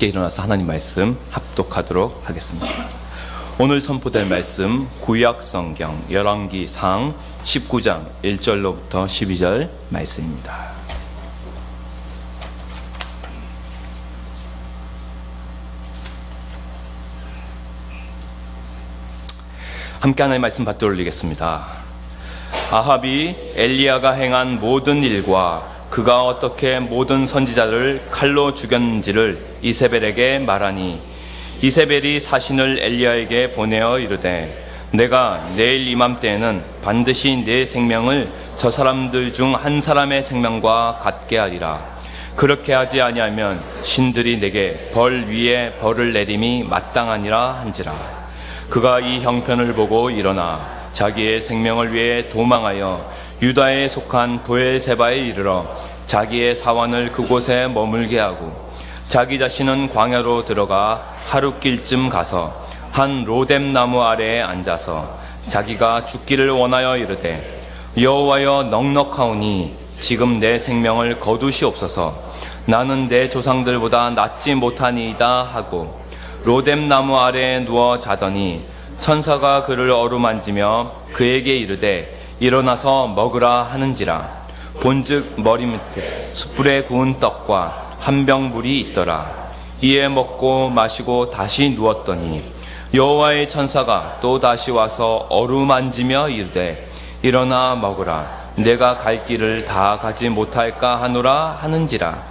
함께 일어나서 하나님 말씀 합독하도록 하겠습니다. 오늘 선포될 말씀 구약 성경 열왕기상 19장 1절로부터 12절 말씀입니다. 함께 하나님의 말씀 받들어 올리겠습니다. 아합이 엘리야가 행한 모든 일과 그가 어떻게 모든 선지자를 칼로 죽였는지를 이세벨에게 말하니 이세벨이 사신을 엘리야에게 보내어 이르되 내가 내일 이맘때에는 반드시 내 생명을 저 사람들 중 한 사람의 생명과 같게 하리라. 그렇게 하지 아니하면 신들이 내게 벌 위에 벌을 내림이 마땅하니라 한지라. 그가 이 형편을 보고 일어나 자기의 생명을 위해 도망하여 유다에 속한 브엘세바에 이르러 자기의 사원을 그곳에 머물게 하고 자기 자신은 광야로 들어가 하룻길쯤 가서 한 로뎀 나무 아래에 앉아서 자기가 죽기를 원하여 이르되 여호와여 넉넉하오니 지금 내 생명을 거두시옵소서. 나는 내 조상들보다 낫지 못하니이다 하고 로뎀 나무 아래에 누워 자더니 천사가 그를 어루만지며 그에게 이르되 일어나서 먹으라 하는지라. 본즉 머리 밑에 숯불에 구운 떡과 한 병 물이 있더라. 이에 먹고 마시고 다시 누웠더니 여호와의 천사가 또 다시 와서 어루만지며 이르되 일어나 먹으라. 내가 갈 길을 다 가지 못할까 하노라 하는지라.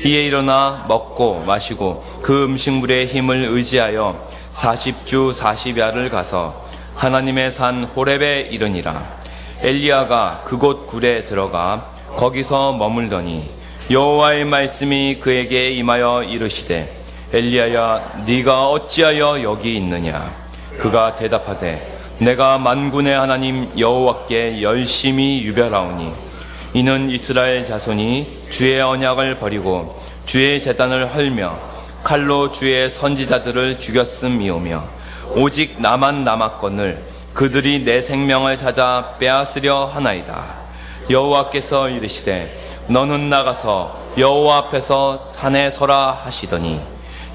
이에 일어나 먹고 마시고 그 음식물의 힘을 의지하여 40주 40야를 가서 하나님의 산 호렙에 이르니라. 엘리야가 그곳 굴에 들어가 거기서 머물더니 여호와의 말씀이 그에게 임하여 이르시되 엘리야야 네가 어찌하여 여기 있느냐. 그가 대답하되 내가 만군의 하나님 여호와께 열심히 유별하오니 이는 이스라엘 자손이 주의 언약을 버리고 주의 제단을 헐며 칼로 주의 선지자들을 죽였음이오며 오직 나만 남았거늘 그들이 내 생명을 찾아 빼앗으려 하나이다. 여호와께서 이르시되 너는 나가서 여호와 앞에서 산에 서라 하시더니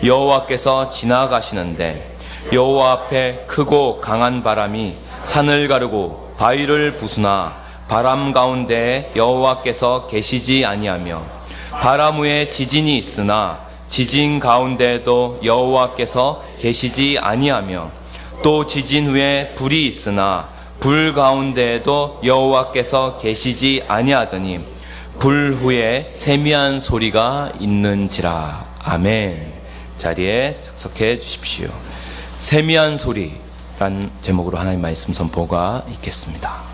여호와께서 지나가시는데 여호와 앞에 크고 강한 바람이 산을 가르고 바위를 부수나 바람 가운데에 여호와께서 계시지 아니하며 바람 후에 지진이 있으나 지진 가운데에도 여호와께서 계시지 아니하며 또 지진 후에 불이 있으나 불 가운데에도 여호와께서 계시지 아니하더니 불 후에 세미한 소리가 있는지라. 아멘. 자리에 착석해 주십시오. 세미한 소리란 제목으로 하나님의 말씀 선포가 있겠습니다.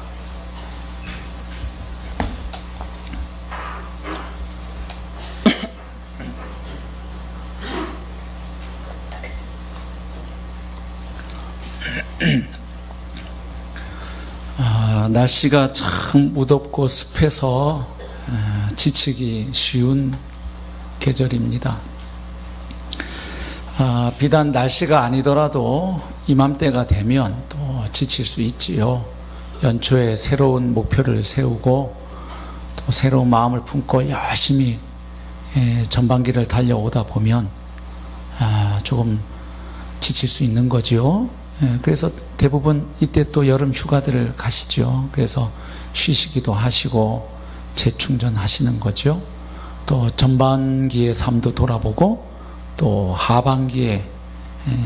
날씨가 참 무덥고 습해서 지치기 쉬운 계절입니다. 비단 날씨가 아니더라도 이맘때가 되면 또 지칠 수 있지요. 연초에 새로운 목표를 세우고 또 새로운 마음을 품고 열심히 전반기를 달려오다 보면 조금 지칠 수 있는 거지요. 그래서 대부분 이때 또 여름 휴가들을 가시죠. 그래서 쉬시기도 하시고 재충전하시는 거죠. 또 전반기의 삶도 돌아보고 또 하반기의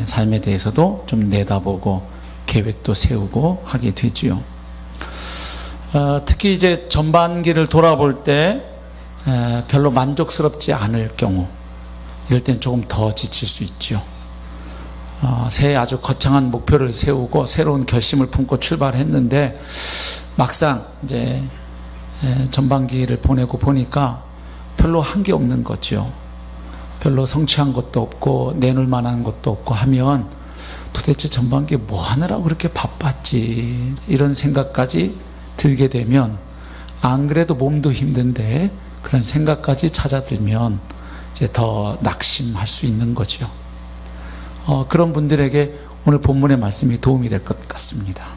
삶에 대해서도 좀 내다보고 계획도 세우고 하게 되지요. 특히 이제 전반기를 돌아볼 때 별로 만족스럽지 않을 경우 이럴 땐 조금 더 지칠 수 있죠. 새해 아주 거창한 목표를 세우고 새로운 결심을 품고 출발했는데 막상 이제 전반기를 보내고 보니까 별로 한 게 없는 거죠. 별로 성취한 것도 없고 내놓을 만한 것도 없고 하면 도대체 전반기에 뭐 하느라고 그렇게 바빴지 이런 생각까지 들게 되면 안 그래도 몸도 힘든데 그런 생각까지 찾아들면 이제 더 낙심할 수 있는 거죠. 그런 분들에게 오늘 본문의 말씀이 도움이 될 것 같습니다.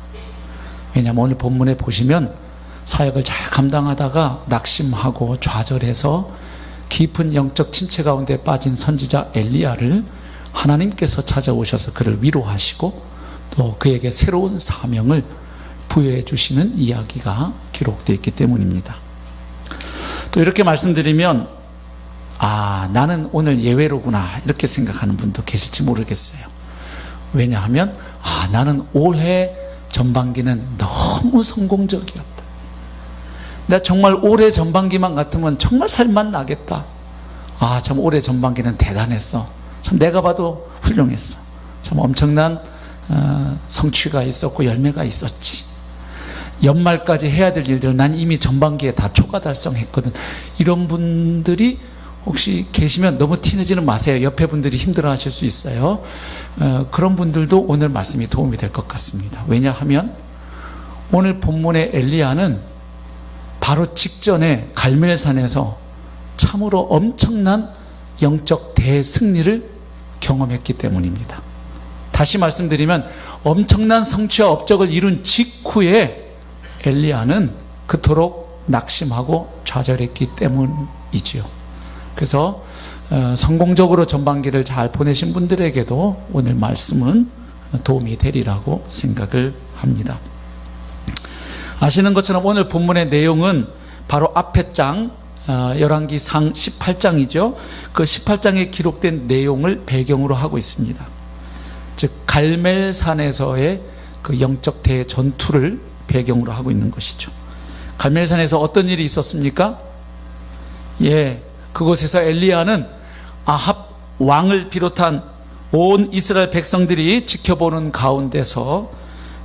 왜냐하면 오늘 본문에 보시면 사역을 잘 감당하다가 낙심하고 좌절해서 깊은 영적 침체 가운데 빠진 선지자 엘리야를 하나님께서 찾아오셔서 그를 위로하시고 또 그에게 새로운 사명을 부여해 주시는 이야기가 기록되어 있기 때문입니다. 또 이렇게 말씀드리면 나는 오늘 예외로구나 이렇게 생각하는 분도 계실지 모르겠어요. 왜냐하면 나는 올해 전반기는 너무 성공적이었다. 내가 정말 올해 전반기만 같으면 정말 살만 나겠다. 참 올해 전반기는 대단했어. 참 내가 봐도 훌륭했어. 참 엄청난 성취가 있었고 열매가 있었지. 연말까지 해야 될 일들을 난 이미 전반기에 다 초과 달성했거든. 이런 분들이 혹시 계시면 너무 티내지는 마세요. 옆에 분들이 힘들어하실 수 있어요. 그런 분들도 오늘 말씀이 도움이 될 것 같습니다. 왜냐하면 오늘 본문의 엘리야는 바로 직전에 갈멜산에서 참으로 엄청난 영적 대승리를 경험했기 때문입니다. 다시 말씀드리면 엄청난 성취와 업적을 이룬 직후에 엘리야는 그토록 낙심하고 좌절했기 때문이지요. 그래서 성공적으로 전반기를 잘 보내신 분들에게도 오늘 말씀은 도움이 되리라고 생각을 합니다. 아시는 것처럼 오늘 본문의 내용은 바로 앞에 장 열왕기상 18장이죠. 그 18장에 기록된 내용을 배경으로 하고 있습니다. 즉 갈멜산에서의 그 영적 대전투를 배경으로 하고 있는 것이죠. 갈멜산에서 어떤 일이 있었습니까? 그곳에서 엘리야는 아합 왕을 비롯한 온 이스라엘 백성들이 지켜보는 가운데서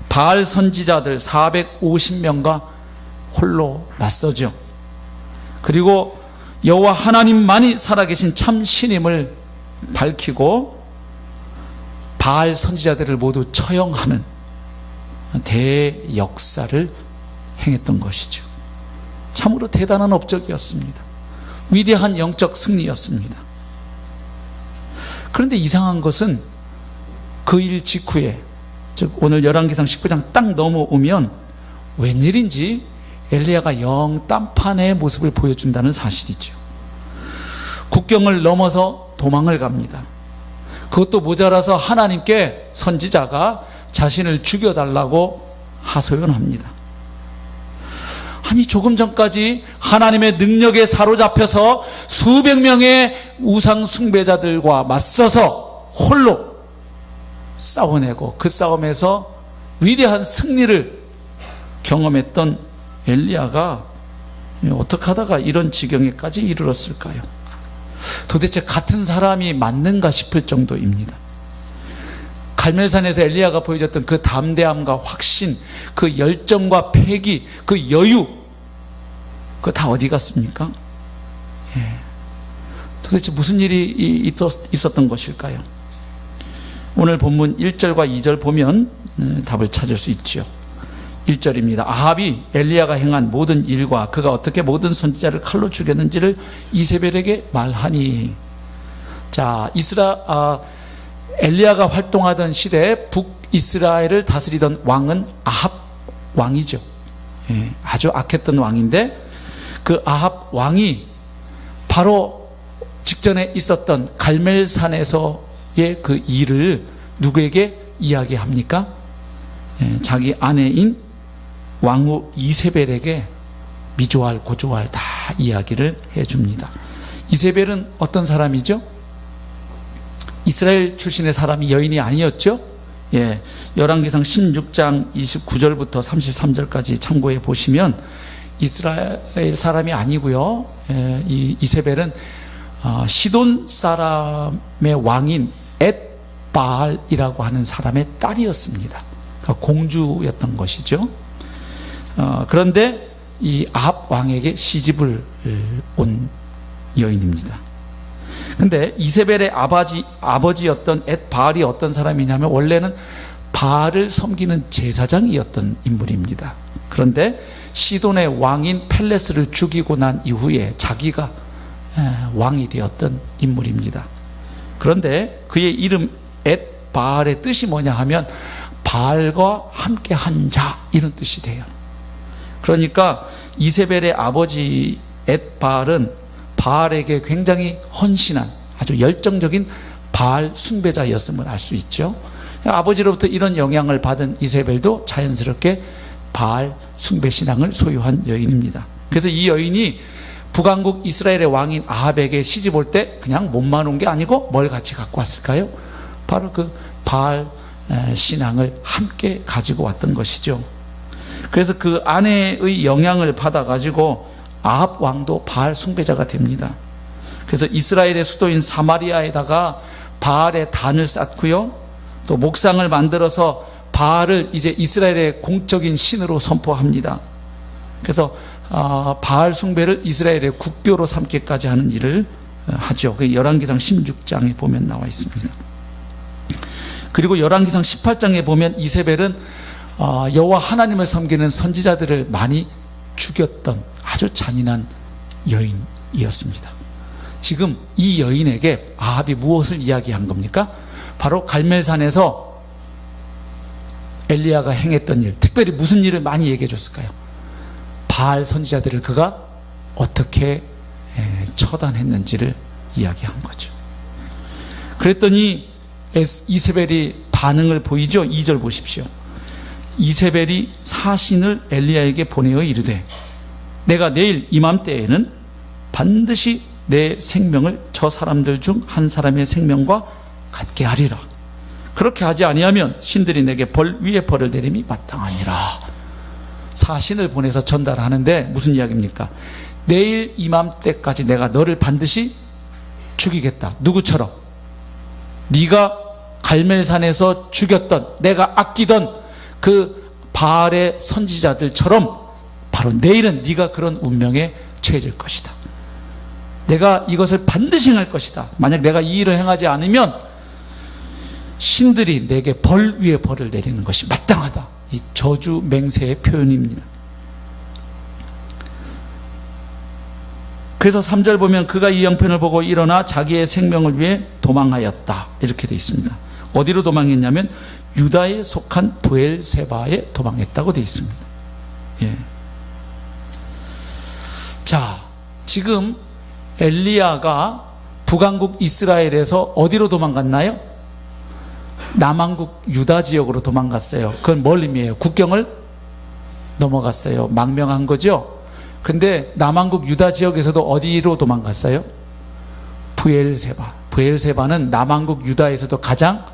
바알 선지자들 450명과 홀로 맞서죠. 그리고 여호와 하나님만이 살아계신 참 신임을 밝히고 바알 선지자들을 모두 처형하는 대역사를 행했던 것이죠. 참으로 대단한 업적이었습니다. 위대한 영적 승리였습니다. 그런데 이상한 것은 그 일 직후에, 즉 오늘 열왕기상 19장 딱 넘어오면 웬일인지 엘리야가 영 딴판의 모습을 보여준다는 사실이죠. 국경을 넘어서 도망을 갑니다. 그것도 모자라서 하나님께 선지자가 자신을 죽여달라고 하소연합니다. 아니 조금 전까지 하나님의 능력에 사로잡혀서 수백 명의 우상 숭배자들과 맞서서 홀로 싸워내고 그 싸움에서 위대한 승리를 경험했던 엘리야가 어떻게 하다가 이런 지경에까지 이르렀을까요? 도대체 같은 사람이 맞는가 싶을 정도입니다. 갈멜산에서 엘리야가 보여줬던 그 담대함과 확신, 그 열정과 패기, 그 여유, 그거 다 어디 갔습니까? 도대체 무슨 일이 있었던 것일까요? 오늘 본문 1절과 2절 보면 답을 찾을 수 있죠. 1절입니다. 아합이 엘리야가 행한 모든 일과 그가 어떻게 모든 선지자를 칼로 죽였는지를 이세벨에게 말하니. 자, 엘리야가 활동하던 시대에 북이스라엘을 다스리던 왕은 아합 왕이죠. 아주 악했던 왕인데 그 아합 왕이 바로 직전에 있었던 갈멜산에서의 그 일을 누구에게 이야기합니까? 자기 아내인 왕후 이세벨에게 미조알 고조알 다 이야기를 해줍니다. 이세벨은 어떤 사람이죠? 이스라엘 출신의 사람이 여인이 아니었죠? 열왕기상 16장 29절부터 33절까지 참고해 보시면 이스라엘 사람이 아니고요. 이 이세벨은 시돈 사람의 왕인 엣바알이라고 하는 사람의 딸이었습니다. 그러니까 공주였던 것이죠. 그런데 이 아합 왕에게 시집을 온 여인입니다. 근데 이세벨의 아버지였던 엣바알이 어떤 사람이냐면 원래는 바알을 섬기는 제사장이었던 인물입니다. 그런데 시돈의 왕인 펠레스를 죽이고 난 이후에 자기가 왕이 되었던 인물입니다. 그런데 그의 이름 엣바알의 뜻이 뭐냐 하면 바알과 함께 한 자, 이런 뜻이 돼요. 그러니까 이세벨의 아버지 엣바알은 바알에게 굉장히 헌신한 아주 열정적인 바알 숭배자였음을 알 수 있죠. 아버지로부터 이런 영향을 받은 이세벨도 자연스럽게 바알 숭배 신앙을 소유한 여인입니다. 그래서 이 여인이 북왕국 이스라엘의 왕인 아합에게 시집 올 때 그냥 몸만 온 게 아니고 뭘 같이 갖고 왔을까요? 바로 그 바알 신앙을 함께 가지고 왔던 것이죠. 그래서 그 아내의 영향을 받아가지고 아합 왕도 바알 숭배자가 됩니다. 그래서 이스라엘의 수도인 사마리아에다가 바알의 단을 쌓고요, 또 목상을 만들어서 바알을 이제 이스라엘의 공적인 신으로 선포합니다. 그래서 바알 숭배를 이스라엘의 국교로 삼기까지 하는 일을 하죠. 그 열왕기상 16장에 보면 나와 있습니다. 그리고 열왕기상 18장에 보면 이세벨은 여호와 하나님을 섬기는 선지자들을 많이 죽였던 아주 잔인한 여인이었습니다. 지금 이 여인에게 아합이 무엇을 이야기한 겁니까? 바로 갈멜산에서 엘리야가 행했던 일, 특별히 무슨 일을 많이 얘기해 줬을까요? 바알 선지자들을 그가 어떻게 처단했는지를 이야기한 거죠. 그랬더니 이세벨이 반응을 보이죠. 2절 보십시오. 이세벨이 사신을 엘리야에게 보내어 이르되 내가 내일 이맘때에는 반드시 내 생명을 저 사람들 중 한 사람의 생명과 같게 하리라. 그렇게 하지 아니하면 신들이 내게 벌 위에 벌을 내림이 마땅하니라. 사신을 보내서 전달하는데 무슨 이야기입니까? 내일 이맘때까지 내가 너를 반드시 죽이겠다. 누구처럼? 네가 갈멜산에서 죽였던, 내가 아끼던 그 바알의 선지자들처럼 바로 내일은 네가 그런 운명에 처해질 것이다. 내가 이것을 반드시 행할 것이다. 만약 내가 이 일을 행하지 않으면 신들이 내게 벌 위에 벌을 내리는 것이 마땅하다. 이 저주 맹세의 표현입니다. 그래서 3절 보면 그가 이 형편을 보고 일어나 자기의 생명을 위해 도망하였다. 이렇게 되어 있습니다. 어디로 도망했냐면 유다에 속한 브엘세바에 도망했다고 되어 있습니다. 예. 자, 지금 엘리야가 북왕국 이스라엘에서 어디로 도망갔나요? 남왕국 유다 지역으로 도망갔어요. 그건 뭘 의미해요? 국경을 넘어갔어요. 망명한 거죠. 근데 남왕국 유다 지역에서도 어디로 도망갔어요? 브엘세바. 브엘세바는 남왕국 유다에서도 가장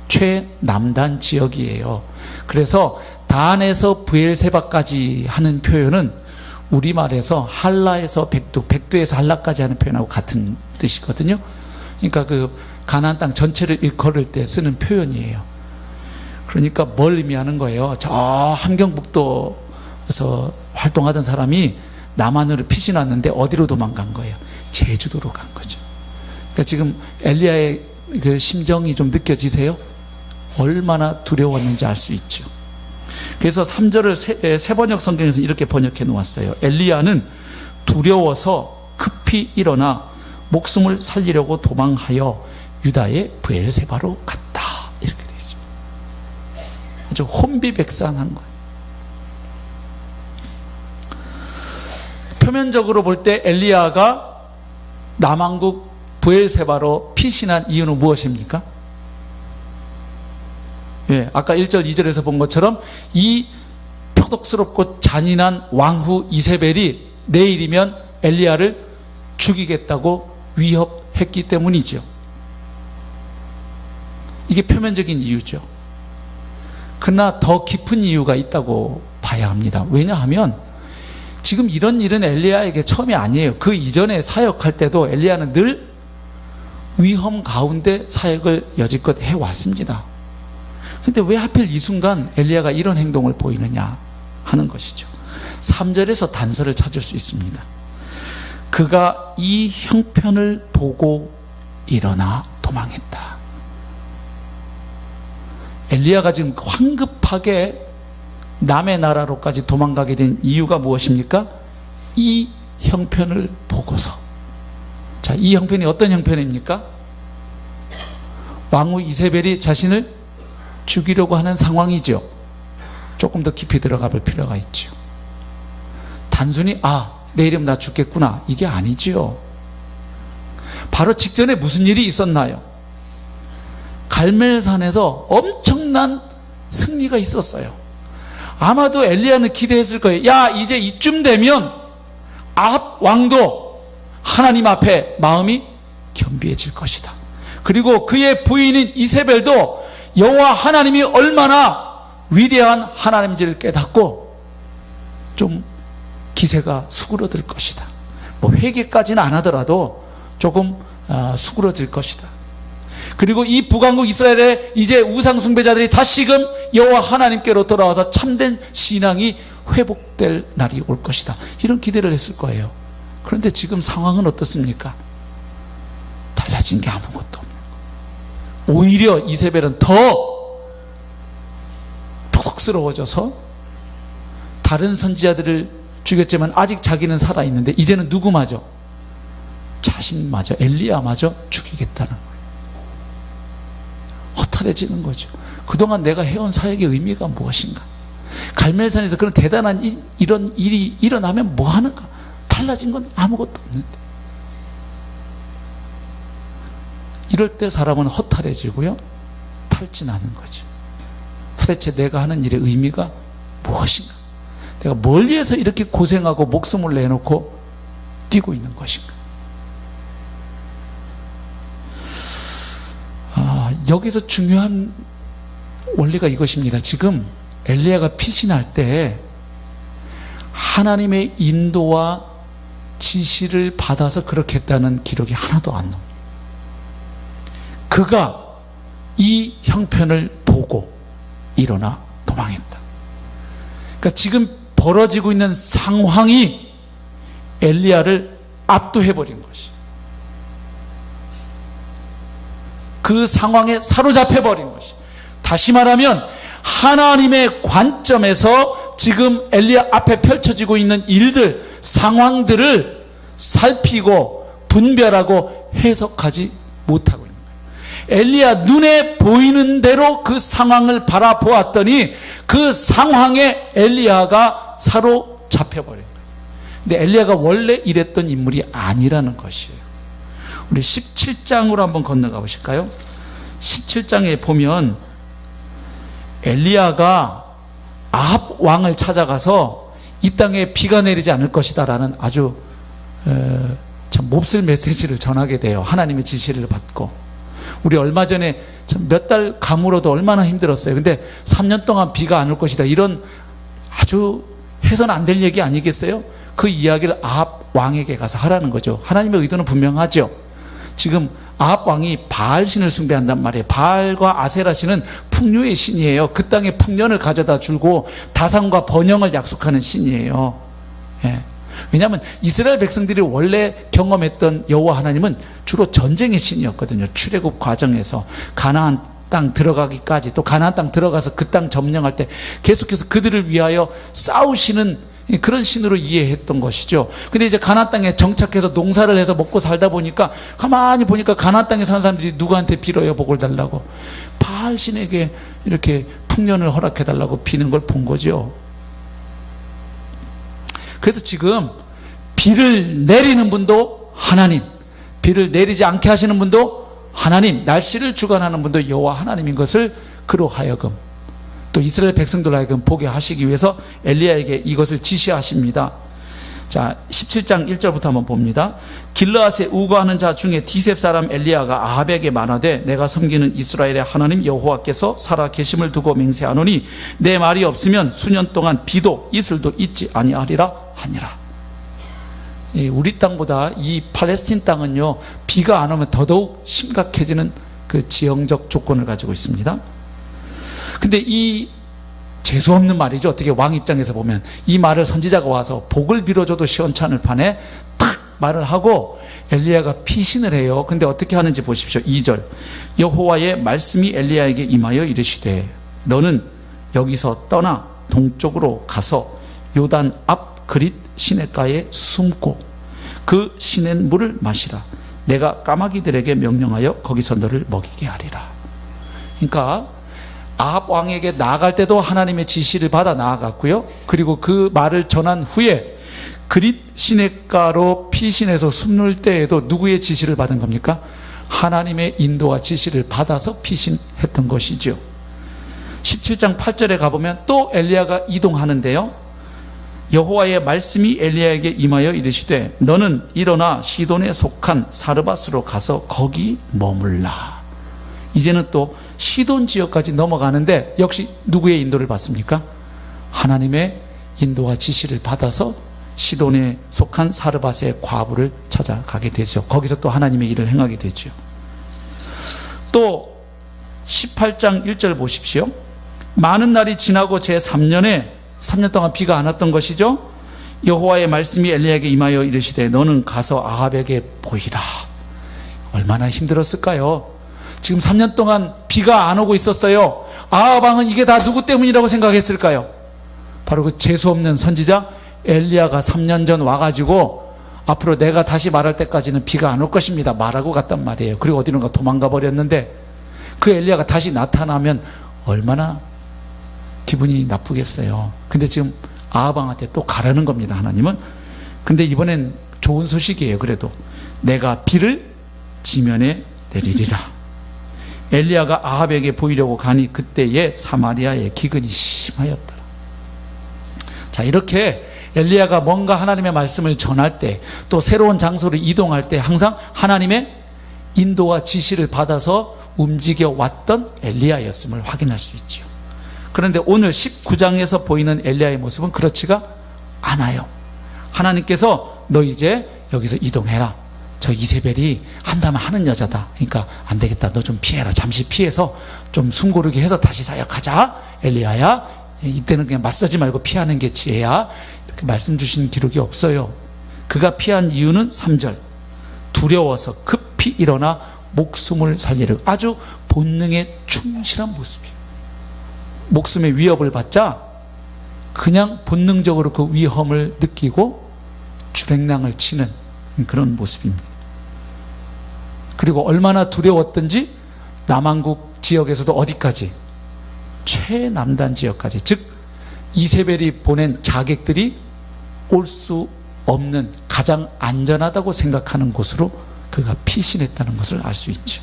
최남단 지역이에요. 그래서 단에서 브엘세바까지 하는 표현은 우리말에서 한라에서 백두, 백두에서 한라까지 하는 표현하고 같은 뜻이거든요. 그러니까 그 가나안 땅 전체를 일컬을 때 쓰는 표현이에요. 그러니까 뭘 의미하는 거예요? 저 함경북도에서 활동하던 사람이 남한으로 피신왔는데 어디로 도망간 거예요? 제주도로 간 거죠. 그러니까 지금 엘리야의 그 심정이 좀 느껴지세요? 얼마나 두려웠는지 알 수 있죠. 그래서 3절을 세번역 성경에서 이렇게 번역해 놓았어요. 엘리야는 두려워서 급히 일어나 목숨을 살리려고 도망하여 유다의 브엘세바로 갔다. 이렇게 되어 있습니다. 아주 혼비백산한 거예요. 표면적으로 볼 때 엘리야가 남왕국 브엘세바로 피신한 이유는 무엇입니까? 예, 아까 1절 2절에서 본 것처럼 이 표독스럽고 잔인한 왕후 이세벨이 내일이면 엘리야를 죽이겠다고 위협했기 때문이죠. 이게 표면적인 이유죠. 그러나 더 깊은 이유가 있다고 봐야 합니다. 왜냐하면 지금 이런 일은 엘리야에게 처음이 아니에요. 그 이전에 사역할 때도 엘리야는 늘 위험 가운데 사역을 여지껏 해왔습니다. 그런데 왜 하필 이 순간 엘리야가 이런 행동을 보이느냐 하는 것이죠. 3절에서 단서를 찾을 수 있습니다. 그가 이 형편을 보고 일어나 도망했다. 엘리야가 지금 황급하게 남의 나라로까지 도망가게 된 이유가 무엇입니까? 이 형편을 보고서. 자, 이 형편이 어떤 형편입니까? 왕후 이세벨이 자신을 죽이려고 하는 상황이죠. 조금 더 깊이 들어가 볼 필요가 있죠. 단순히 내일이면 나 죽겠구나 이게 아니죠. 바로 직전에 무슨 일이 있었나요? 갈멜산에서 엄청난 승리가 있었어요. 아마도 엘리야는 기대했을 거예요. 야, 이제 이쯤 되면 아합 왕도 하나님 앞에 마음이 겸비해질 것이다. 그리고 그의 부인인 이세벨도 여호와 하나님이 얼마나 위대한 하나님인지를 깨닫고 좀 기세가 수그러들 것이다. 뭐 회개까지는 안 하더라도 조금 수그러들 것이다. 그리고 이 북왕국 이스라엘의 이제 우상 숭배자들이 다시금 여호와 하나님께로 돌아와서 참된 신앙이 회복될 날이 올 것이다. 이런 기대를 했을 거예요. 그런데 지금 상황은 어떻습니까? 달라진 게 아무것도 없는 거예요. 오히려 이세벨은 더 톡스러워져서 다른 선지자들을 죽였지만 아직 자기는 살아있는데 이제는 누구마저? 자신마저, 엘리야마저 죽이겠다는 거예요. 허탈해지는 거죠. 그동안 내가 해온 사역의 의미가 무엇인가? 갈멜산에서 그런 대단한 이런 일이 일어나면 뭐 하는가? 달라진 건 아무것도 없는데. 이럴 때 사람은 허탈해지고요, 탈진하는 거죠. 도대체 내가 하는 일의 의미가 무엇인가? 내가 뭘 위해서 이렇게 고생하고 목숨을 내놓고 뛰고 있는 것인가? 여기서 중요한 원리가 이것입니다. 지금 엘리야가 피신할 때 하나님의 인도와 지시를 받아서 그렇게 했다는 기록이 하나도 안 나옵니다. 그가 이 형편을 보고 일어나 도망했다. 그러니까 지금 벌어지고 있는 상황이 엘리야를 압도해버린 것이, 그 상황에 사로잡혀버린 것이, 다시 말하면 하나님의 관점에서 지금 엘리야 앞에 펼쳐지고 있는 일들, 상황들을 살피고 분별하고 해석하지 못하고 있는 거예요. 엘리야 눈에 보이는 대로 그 상황을 바라보았더니 그 상황에 엘리야가 사로잡혀버린 거예요. 근데 엘리야가 원래 이랬던 인물이 아니라는 것이에요. 우리 17장으로 한번 건너가 보실까요? 17장에 보면 엘리야가 아합 왕을 찾아가서 이 땅에 비가 내리지 않을 것이다 라는 아주 참 몹쓸 메시지를 전하게 돼요. 하나님의 지시를 받고. 우리 얼마 전에 몇 달 감으로도 얼마나 힘들었어요. 근데 3년 동안 비가 안 올 것이다, 이런 아주 해서는 안 될 얘기 아니겠어요? 그 이야기를 아합 왕에게 가서 하라는 거죠. 하나님의 의도는 분명하죠. 지금 아합 왕이 바알 신을 숭배한단 말이에요. 바알과 아세라 신은 풍요의 신이에요. 그 땅에 풍년을 가져다 주고 다산과 번영을 약속하는 신이에요. 예. 왜냐하면 이스라엘 백성들이 원래 경험했던 여호와 하나님은 주로 전쟁의 신이었거든요. 출애굽 과정에서 가나안 땅 들어가기까지, 또 가나안 땅 들어가서 그 땅 점령할 때 계속해서 그들을 위하여 싸우시는 그런 신으로 이해했던 것이죠. 근데 이제 가나안 땅에 정착해서 농사를 해서 먹고 살다 보니까 가만히 보니까 가나안 땅에 사는 사람들이 누구한테 빌어요? 복을 달라고? 바알 신에게 이렇게 풍년을 허락해 달라고 비는 걸 본 거죠. 그래서 지금 비를 내리는 분도 하나님, 비를 내리지 않게 하시는 분도 하나님, 날씨를 주관하는 분도 여호와 하나님인 것을 그로 하여금, 또 이스라엘 백성들 하여금 보게 하시기 위해서 엘리야에게 이것을 지시하십니다. 자, 17장 1절부터 한번 봅니다. 길르앗에 우거하는 자 중에 디셉 사람 엘리야가 아합에게 말하되 내가 섬기는 이스라엘의 하나님 여호와께서 살아 계심을 두고 맹세하노니 내 말이 없으면 수년 동안 비도 이슬도 있지 아니하리라 하니라. 우리 땅보다 이 팔레스틴 땅은요, 비가 안 오면 더더욱 심각해지는 그 지형적 조건을 가지고 있습니다. 근데 이 재수없는 말이죠. 어떻게 왕 입장에서 보면 이 말을 선지자가 와서 복을 빌어줘도 시원찮을 판에 탁 말을 하고 엘리야가 피신을 해요. 근데 어떻게 하는지 보십시오. 2절 여호와의 말씀이 엘리야에게 임하여 이르시되 너는 여기서 떠나 동쪽으로 가서 요단 앞 그릿 시냇가에 숨고 그 시냇 물을 마시라. 내가 까마귀들에게 명령하여 거기서 너를 먹이게 하리라. 그러니까 아합 왕에게 나아갈 때도 하나님의 지시를 받아 나아갔고요. 그리고 그 말을 전한 후에 그릿 시냇가로 피신해서 숨을 때에도 누구의 지시를 받은 겁니까? 하나님의 인도와 지시를 받아서 피신했던 것이죠. 17장 8절에 가보면 또 엘리야가 이동하는데요, 여호와의 말씀이 엘리야에게 임하여 이르시되 너는 일어나 시돈에 속한 사르밧으로 가서 거기 머물라. 이제는 또 시돈 지역까지 넘어가는데 역시 누구의 인도를 받습니까? 하나님의 인도와 지시를 받아서 시돈에 속한 사르밧의 과부를 찾아가게 되죠. 거기서 또 하나님의 일을 행하게 되죠. 또 18장 1절 보십시오. 많은 날이 지나고 제3년에 3년 동안 비가 안 왔던 것이죠. 여호와의 말씀이 엘리야에게 임하여 이르시되 너는 가서 아합에게 보이라. 얼마나 힘들었을까요? 지금 3년 동안 비가 안 오고 있었어요. 아합 왕은 이게 다 누구 때문이라고 생각했을까요? 바로 그 재수없는 선지자 엘리야가 3년 전 와가지고 앞으로 내가 다시 말할 때까지는 비가 안 올 것입니다 말하고 갔단 말이에요. 그리고 어디론가 도망가 버렸는데 그 엘리야가 다시 나타나면 얼마나 기분이 나쁘겠어요. 근데 지금 아합 왕한테 또 가라는 겁니다, 하나님은. 근데 이번엔 좋은 소식이에요. 그래도 내가 비를 지면에 내리리라. 엘리야가 아합에게 보이려고 가니 그때에 사마리아의 기근이 심하였더라. 자, 이렇게 엘리야가 뭔가 하나님의 말씀을 전할 때, 또 새로운 장소를 이동할 때 항상 하나님의 인도와 지시를 받아서 움직여 왔던 엘리야였음을 확인할 수 있죠. 그런데 오늘 19장에서 보이는 엘리야의 모습은 그렇지가 않아요. 하나님께서 너 이제 여기서 이동해라. 저 이세벨이 한다면 하는 여자다. 그러니까 안 되겠다. 너 좀 피해라. 잠시 피해서 좀 숨고르게 해서 다시 사역하자. 엘리야야, 이때는 그냥 맞서지 말고 피하는 게 지혜야. 이렇게 말씀 주신 기록이 없어요. 그가 피한 이유는 3절. 두려워서 급히 일어나 목숨을 살리려. 아주 본능에 충실한 모습이에요. 목숨의 위협을 받자 그냥 본능적으로 그 위험을 느끼고 주랭랑을 치는 그런 모습입니다. 그리고 얼마나 두려웠던지 남한국 지역에서도 어디까지? 최남단 지역까지, 즉 이세벨이 보낸 자객들이 올 수 없는 가장 안전하다고 생각하는 곳으로 그가 피신했다는 것을 알 수 있죠.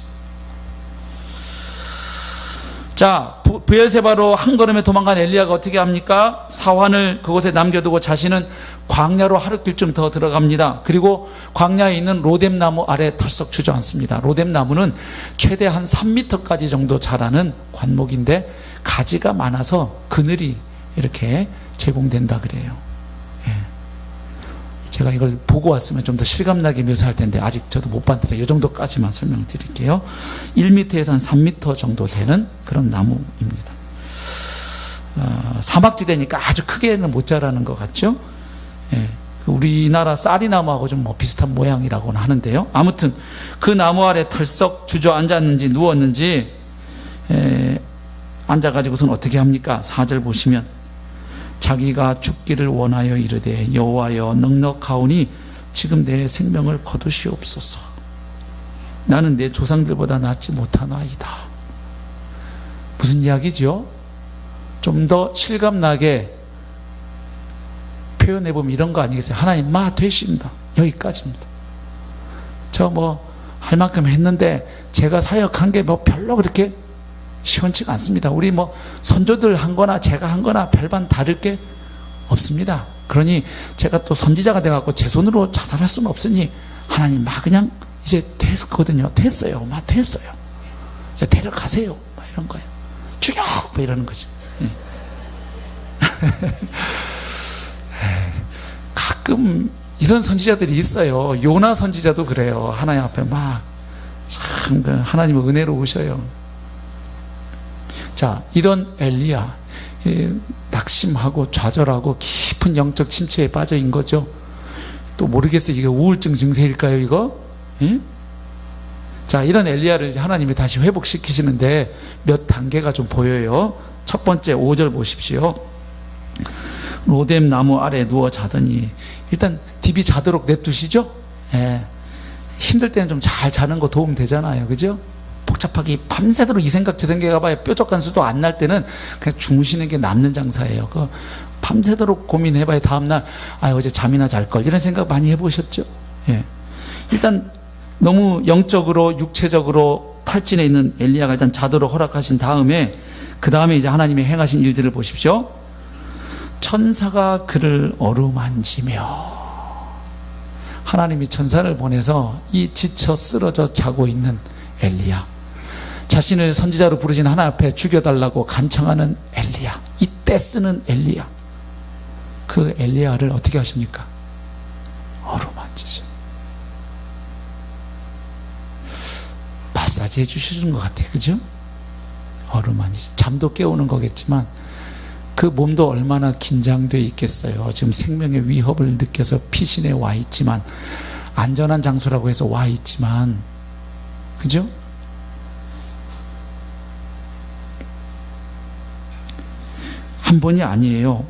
자, 브엘세바로 한 걸음에 도망간 엘리야가 어떻게 합니까? 사환을 그곳에 남겨두고 자신은 광야로 하루길 좀 더 들어갑니다. 그리고 광야에 있는 로뎀나무 아래 털썩 주저앉습니다. 로뎀나무는 최대 한 3m까지 정도 자라는 관목인데 가지가 많아서 그늘이 이렇게 제공된다 그래요. 예. 제가 이걸 보고 왔으면 좀 더 실감나게 묘사할 텐데 아직 저도 못 봤더라. 이 정도까지만 설명드릴게요. 1m에서 한 3m 정도 되는 그런 나무입니다. 사막지대니까 아주 크게는 못 자라는 것 같죠? 예. 우리나라 쌀이나무하고 좀 뭐 비슷한 모양이라고는 하는데요. 아무튼 그 나무 아래 털썩 주저앉았는지 누웠는지 앉아가지고선 어떻게 합니까? 4절 보시면 자기가 죽기를 원하여 이르되 여호와여 넉넉하오니 지금 내 생명을 거두시옵소서. 나는 내 조상들보다 낫지 못하나이다. 무슨 이야기죠? 좀 더 실감나게 표현해보면 이런 거 아니겠어요? 하나님 되십니다. 여기까지입니다. 저 뭐 할 만큼 했는데 제가 사역한 게 뭐 별로 그렇게 시원치가 않습니다. 우리 뭐 선조들 한 거나 제가 한 거나 별반 다를 게 없습니다. 그러니 제가 또 선지자가 돼갖고 제 손으로 자살할 수는 없으니 하나님 그냥 이제 됐거든요. 됐어요. 됐어요. 이제 데려가세요. 이런 거예요. 죽여! 이러는 거죠. 가끔 이런 선지자들이 있어요. 요나 선지자도 그래요. 하나님 앞에 참 하나님의 은혜로 오셔요. 자, 이런 엘리야 낙심하고 좌절하고 깊은 영적 침체에 빠져 있는 거죠. 또 모르겠어요. 이게 우울증 증세일까요, 이거? 예? 자, 이런 엘리야를 하나님이 다시 회복시키시는데 몇 단계가 좀 보여요. 첫 번째 5절 보십시오. 로뎀 나무 아래 누워 자더니, 일단 디비 자도록 냅두시죠. 예. 힘들 때는 좀 잘 자는 거 도움 되잖아요, 그죠? 복잡하게 밤새도록 이 생각 저 생각 해봐야 뾰족한 수도 안 날 때는 그냥 주무시는 게 남는 장사예요. 그 밤새도록 고민해봐야 다음날 어제 잠이나 잘걸 이런 생각 많이 해보셨죠? 예. 일단 너무 영적으로 육체적으로 탈진해 있는 엘리야가 일단 자도록 허락하신 다음에 그 다음에 이제 하나님이 행하신 일들을 보십시오. 천사가 그를 어루만지며, 하나님이 천사를 보내서 이 지쳐 쓰러져 자고 있는 엘리야, 자신을 선지자로 부르신 하나님 앞에 죽여달라고 간청하는 엘리야, 이때 쓰는 엘리야, 그 엘리야를 어떻게 하십니까? 어루만지죠. 마사지 해주시는 것 같아요. 그죠? 어루만지죠. 잠도 깨우는 거겠지만 그 몸도 얼마나 긴장되어 있겠어요. 지금 생명의 위협을 느껴서 피신해 와 있지만, 안전한 장소라고 해서 와 있지만, 그죠? 한 번이 아니에요.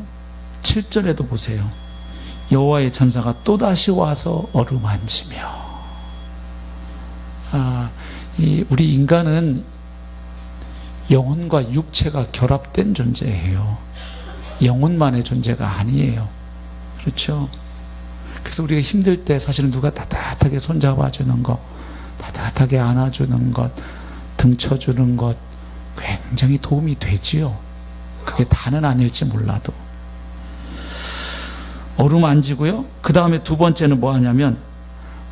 7절에도 보세요. 여호와의 천사가 또다시 와서 어루만지며. 우리 인간은 영혼과 육체가 결합된 존재예요. 영혼만의 존재가 아니에요. 그렇죠? 그래서 우리가 힘들 때 사실은 누가 따뜻하게 손잡아주는 것, 따뜻하게 안아주는 것, 등 쳐주는 것 굉장히 도움이 되지요. 그게 다는 아닐지 몰라도. 어루만지고요. 그 다음에 두 번째는 뭐 하냐면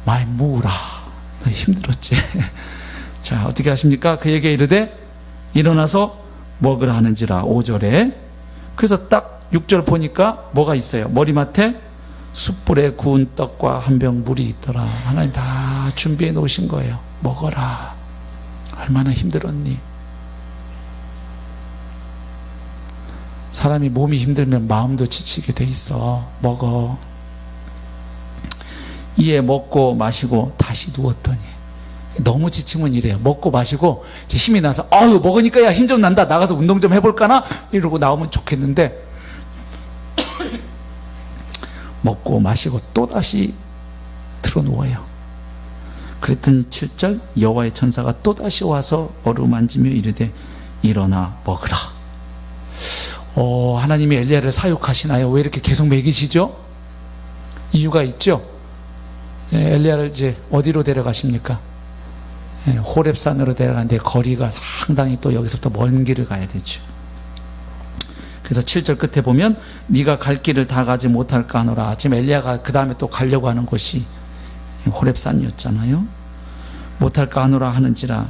많이 무라. 너 힘들었지? 자, 어떻게 하십니까? 그에게 이르되 일어나서 먹으라 하는지라. 5절에. 그래서 딱 6절 보니까 뭐가 있어요? 머리맡에 숯불에 구운 떡과 한 병 물이 있더라. 하나님 다 준비해 놓으신 거예요. 먹어라. 얼마나 힘들었니? 사람이 몸이 힘들면 마음도 지치게 돼 있어. 먹어. 이에 먹고 마시고 다시 누웠더니, 너무 지치면 이래요. 먹고 마시고 이제 힘이 나서 먹으니까 야, 힘 좀 난다, 나가서 운동 좀 해볼까나 이러고 나오면 좋겠는데 먹고 마시고 또다시 들어 누워요. 그랬더니 7절 여호와의 천사가 또다시 와서 어루만지며 이르되 일어나 먹으라. 하나님이 엘리야를 사육하시나요? 왜 이렇게 계속 먹이시죠? 이유가 있죠. 엘리야를 이제 어디로 데려가십니까? 호렙산으로 데려가는데 거리가 상당히 또 여기서부터 먼 길을 가야 되죠. 그래서 7절 끝에 보면 네가 갈 길을 다 가지 못할까 하노라. 지금 엘리야가 그 다음에 또 가려고 하는 곳이 호렙산이었잖아요. 못할까 하노라 하는지라.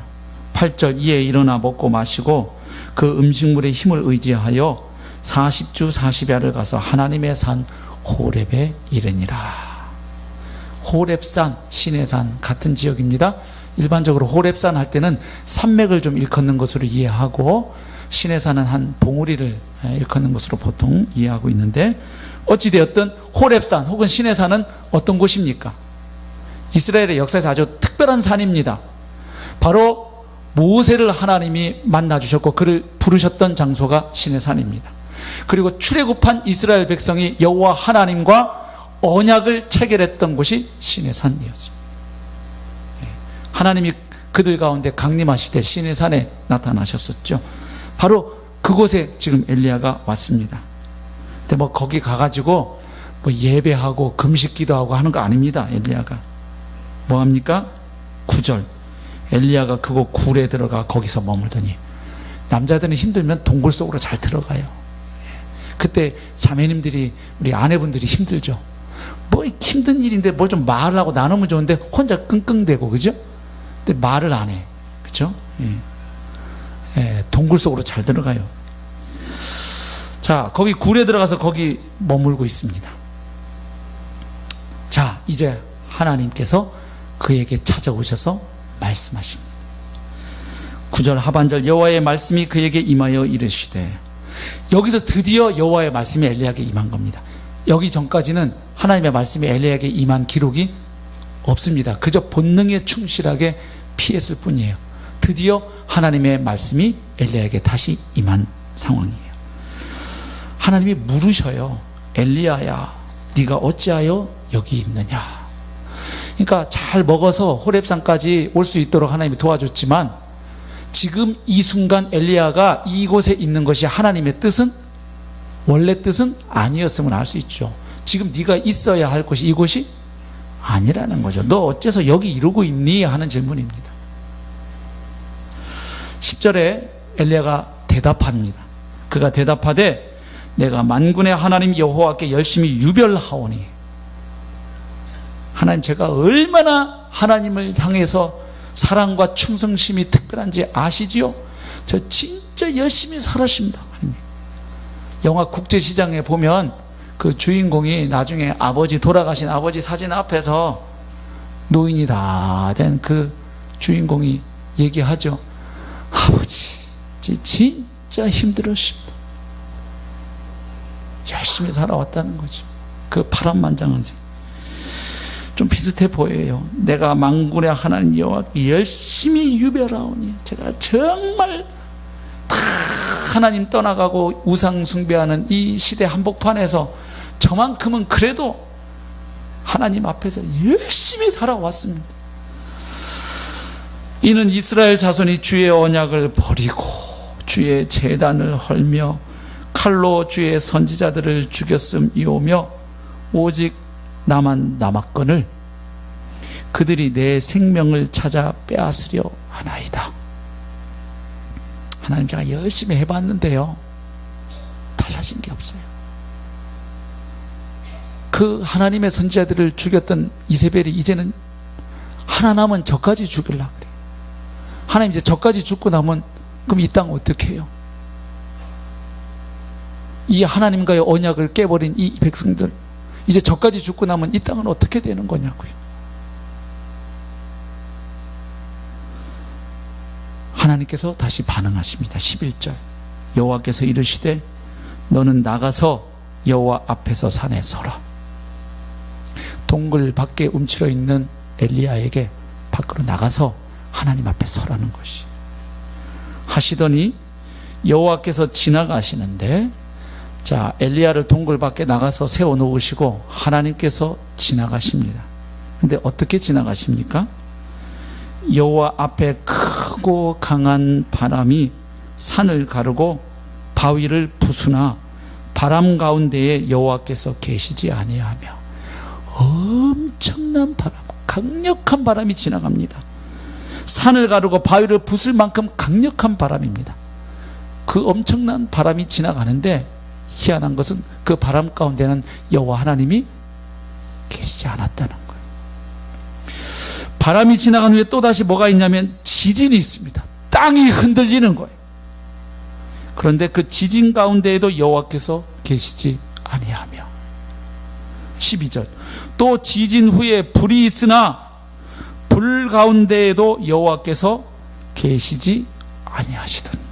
8절 이에 일어나 먹고 마시고 그 음식물의 힘을 의지하여 40주 40야를 가서 하나님의 산 호렙에 이르니라. 호렙산, 시내산 같은 지역입니다. 일반적으로 호렙산 할 때는 산맥을 좀 일컫는 것으로 이해하고 시내산은 한 봉우리를 일컫는 것으로 보통 이해하고 있는데, 어찌되었든 호렙산 혹은 시내산은 어떤 곳입니까? 이스라엘의 역사에서 아주 특별한 산입니다. 바로 모세를 하나님이 만나주셨고 그를 부르셨던 장소가 시내산입니다. 그리고 출애굽한 이스라엘 백성이 여호와 하나님과 언약을 체결했던 곳이 시내산이었습니다. 하나님이 그들 가운데 강림하실 때 시내산에 나타나셨었죠. 바로 그곳에 지금 엘리야가 왔습니다. 근데 뭐 거기 가가지고 뭐 예배하고 금식 기도하고 하는 거 아닙니다. 엘리야가 뭐 합니까? 9절 엘리야가 그곳 굴에 들어가 거기서 머물더니, 남자들은 힘들면 동굴 속으로 잘 들어가요. 그때 자매님들이, 우리 아내분들이 힘들죠. 뭐 힘든 일인데 뭘 좀 말하고 나누면 좋은데 혼자 끙끙대고, 그죠? 근데 말을 안 해. 그죠? 동굴 속으로 잘 들어가요. 자, 거기 굴에 들어가서 거기 머물고 있습니다. 자, 이제 하나님께서 그에게 찾아오셔서 말씀하십니다. 9절 하반절 여호와의 말씀이 그에게 임하여 이르시되, 여기서 드디어 여호와의 말씀이 엘리야에게 임한 겁니다. 여기 전까지는 하나님의 말씀이 엘리야에게 임한 기록이 없습니다. 그저 본능에 충실하게 피했을 뿐이에요. 드디어 하나님의 말씀이 엘리야에게 다시 임한 상황이에요. 하나님이 물으셔요. 엘리야야, 네가 어찌하여 여기 있느냐. 그러니까 잘 먹어서 호렙산까지 올 수 있도록 하나님이 도와줬지만, 지금 이 순간 엘리야가 이곳에 있는 것이 하나님의 뜻은 원래 뜻은 아니었음을 알 수 있죠. 지금 네가 있어야 할 곳이 이곳이 아니라는 거죠. 너 어째서 여기 이러고 있니? 하는 질문입니다. 10절에 엘리야가 대답합니다. 그가 대답하되 내가 만군의 하나님 여호와께 열심히 유별하오니, 하나님, 제가 얼마나 하나님을 향해서 사랑과 충성심이 특별한지 아시지요? 저 진짜 열심히 살았습니다. 영화 국제시장에 보면 그 주인공이 나중에 돌아가신 아버지 사진 앞에서 노인이 다 된 그 주인공이 얘기하죠. 아버지, 진짜 힘들었습니다. 열심히 살아왔다는 거죠. 그 파란만장한 생. 좀 비슷해 보여요. 내가 만군의 하나님 여호와께 열심히 유별하오니, 제가 정말 다 하나님 떠나가고 우상 숭배하는 이 시대 한복판에서 저만큼은 그래도 하나님 앞에서 열심히 살아왔습니다. 이는 이스라엘 자손이 주의 언약을 버리고 주의 제단을 헐며 칼로 주의 선지자들을 죽였음이오며 오직 나만 남았거늘 그들이 내 생명을 찾아 빼앗으려 하나이다. 하나님, 제가 열심히 해봤는데요, 달라진 게 없어요. 그 하나님의 선지자들을 죽였던 이세벨이 이제는 하나 남은 저까지 죽이려고 그래요. 하나님, 이제 저까지 죽고 나면 그럼 이 땅 어떻게 해요? 이 하나님과의 언약을 깨버린 이 백성들, 이제 저까지 죽고 나면 이 땅은 어떻게 되는 거냐고요. 하나님께서 다시 반응하십니다. 11절 여호와께서 이르시되 너는 나가서 여호와 앞에서 산에 서라. 동굴 밖에 움츠러 있는 엘리야에게 밖으로 나가서 하나님 앞에 서라는 것이 하시더니 여호와께서 지나가시는데, 자, 엘리야를 동굴 밖에 나가서 세워놓으시고 하나님께서 지나가십니다. 근데 어떻게 지나가십니까? 여호와 앞에 크고 강한 바람이 산을 가르고 바위를 부수나 바람 가운데에 여호와께서 계시지 아니하며, 엄청난 바람, 강력한 바람이 지나갑니다. 산을 가르고 바위를 부술 만큼 강력한 바람입니다. 그 엄청난 바람이 지나가는데 희한한 것은 그 바람 가운데는 여호와 하나님이 계시지 않았다는 거예요. 바람이 지나간 후에 또다시 뭐가 있냐면 지진이 있습니다. 땅이 흔들리는 거예요. 그런데 그 지진 가운데에도 여호와께서 계시지 아니하며, 12절 또 지진 후에 불이 있으나 불 가운데에도 여호와께서 계시지 아니하시더니.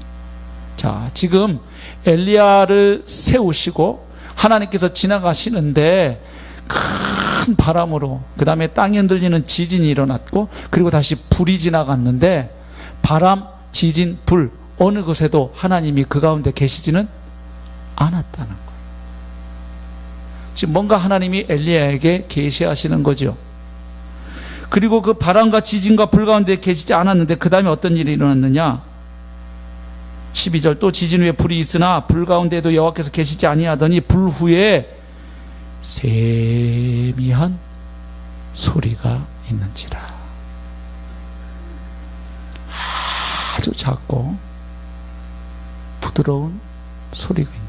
자, 지금 엘리야를 세우시고 하나님께서 지나가시는데 큰 바람으로, 그 다음에 땅이 흔들리는 지진이 일어났고, 그리고 다시 불이 지나갔는데 바람, 지진, 불 어느 곳에도 하나님이 그 가운데 계시지는 않았다는 거예요. 지금 뭔가 하나님이 엘리야에게 계시하시는 거죠. 그리고 그 바람과 지진과 불 가운데 계시지 않았는데 그 다음에 어떤 일이 일어났느냐? 12절 또 지진 후에 불이 있으나 불 가운데도 여호와께서 계시지 아니하더니 불 후에 세미한 소리가 있는지라. 아주 작고 부드러운 소리가 있는.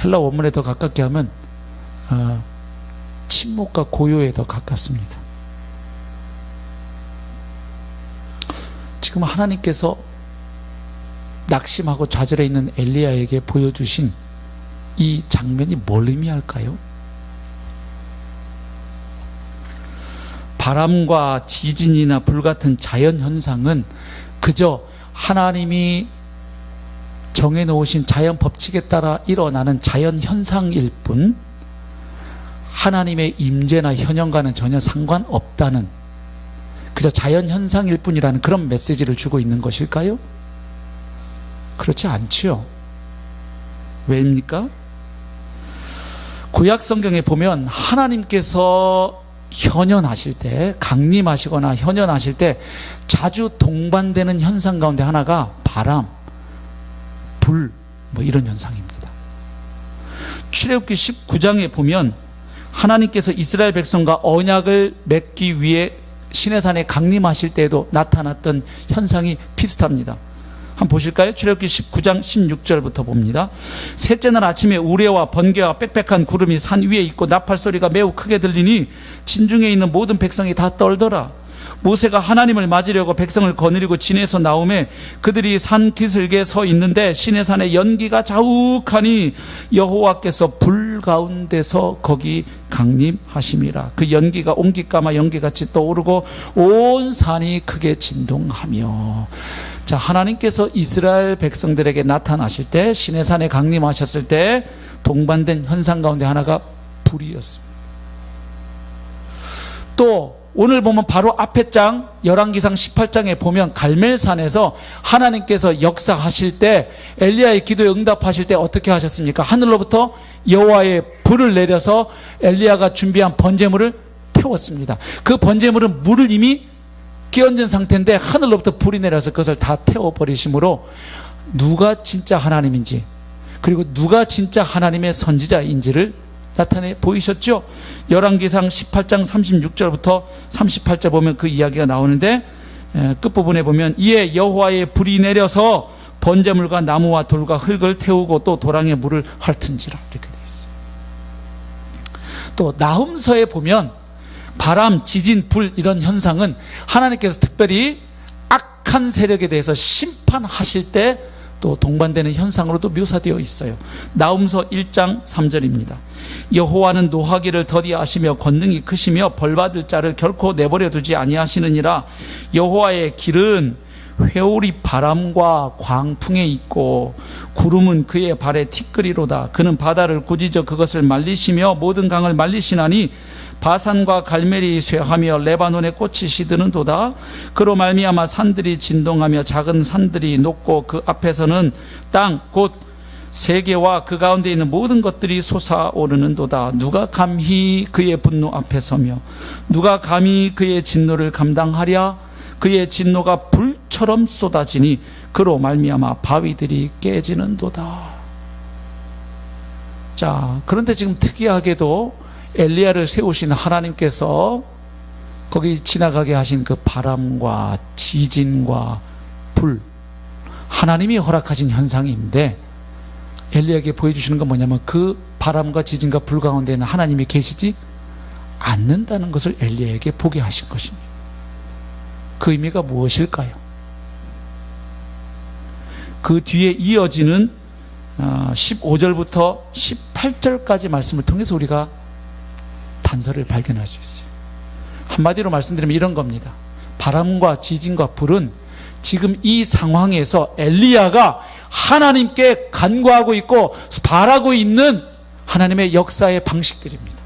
헬라 원문에 더 가깝게 하면 침묵과 고요에 더 가깝습니다. 지금 하나님께서 낙심하고 좌절해 있는 엘리야에게 보여주신 이 장면이 뭘 의미할까요? 바람과 지진이나 불 같은 자연 현상은 그저 하나님이 정해놓으신 자연 법칙에 따라 일어나는 자연 현상일 뿐, 하나님의 임재나 현현과는 전혀 상관없다는, 그저 자연 현상일 뿐이라는 그런 메시지를 주고 있는 것일까요? 그렇지 않지요. 왜입니까? 구약 성경에 보면 하나님께서 현현하실 때, 강림하시거나 현현하실 때 자주 동반되는 현상 가운데 하나가 바람, 불, 뭐 이런 현상입니다. 출애굽기 19장에 보면 하나님께서 이스라엘 백성과 언약을 맺기 위해 시내산에 강림하실 때에도 나타났던 현상이 비슷합니다. 한번 보실까요? 출애굽기 19장 16절부터 봅니다. 셋째 날 아침에 우레와 번개와 빽빽한 구름이 산 위에 있고 나팔 소리가 매우 크게 들리니 진중에 있는 모든 백성이 다 떨더라. 모세가 하나님을 맞으려고 백성을 거느리고 진에서 나오매 그들이 산 기슭에 서 있는데 시내산에 연기가 자욱하니 여호와께서 불 가운데서 거기 강림하심이라. 그 연기가 옹기까마 연기같이 떠오르고 온 산이 크게 진동하며. 자, 하나님께서 이스라엘 백성들에게 나타나실 때, 시내산에 강림하셨을 때 동반된 현상 가운데 하나가 불이었습니다. 또 오늘 보면 바로 앞에 장 열왕기상 18장에 보면 갈멜산에서 하나님께서 역사하실 때, 엘리야의 기도에 응답하실 때 어떻게 하셨습니까? 하늘로부터 여호와의 불을 내려서 엘리야가 준비한 번제물을 태웠습니다. 그 번제물은 물을 이미 끼얹은 상태인데 하늘로부터 불이 내려서 그것을 다 태워버리심으로 누가 진짜 하나님인지, 그리고 누가 진짜 하나님의 선지자인지를 나타내 보이셨죠? 열왕기상 18장 36절부터 38절 보면 그 이야기가 나오는데, 끝부분에 보면 이에 여호와의 불이 내려서 번제물과 나무와 돌과 흙을 태우고 또 도랑에 물을 핥은지라, 이렇게 되어 있어요. 또 나훔서에 보면 바람, 지진, 불 이런 현상은 하나님께서 특별히 악한 세력에 대해서 심판하실 때 또 동반되는 현상으로도 묘사되어 있어요. 나훔서 1장 3절입니다. 여호와는 노하기를 더디하시며 권능이 크시며 벌받을 자를 결코 내버려 두지 아니하시느니라. 여호와의 길은 회오리 바람과 광풍에 있고 구름은 그의 발에 티끌이로다. 그는 바다를 꾸짖어 그것을 말리시며 모든 강을 말리시나니 바산과 갈멜이 쇠하며 레바논의 꽃이 시드는도다. 그로 말미암아 산들이 진동하며 작은 산들이 녹고 그 앞에서는 땅 곧 세계와 그 가운데 있는 모든 것들이 솟아오르는도다. 누가 감히 그의 분노 앞에 서며 누가 감히 그의 진노를 감당하랴. 그의 진노가 불처럼 쏟아지니 그로 말미암아 바위들이 깨지는도다. 자, 그런데 지금 특이하게도 엘리야를 세우신 하나님께서 거기 지나가게 하신 그 바람과 지진과 불, 하나님이 허락하신 현상인데 엘리야에게 보여주시는 건 뭐냐면 그 바람과 지진과 불 가운데는 하나님이 계시지 않는다는 것을 엘리야에게 보게 하신 것입니다. 그 의미가 무엇일까요? 그 뒤에 이어지는 15절부터 18절까지 말씀을 통해서 우리가 단서를 발견할 수 있어요. 한마디로 말씀드리면 이런 겁니다. 바람과 지진과 불은 지금 이 상황에서 엘리야가 하나님께 간구하고 있고 바라고 있는 하나님의 역사의 방식들입니다.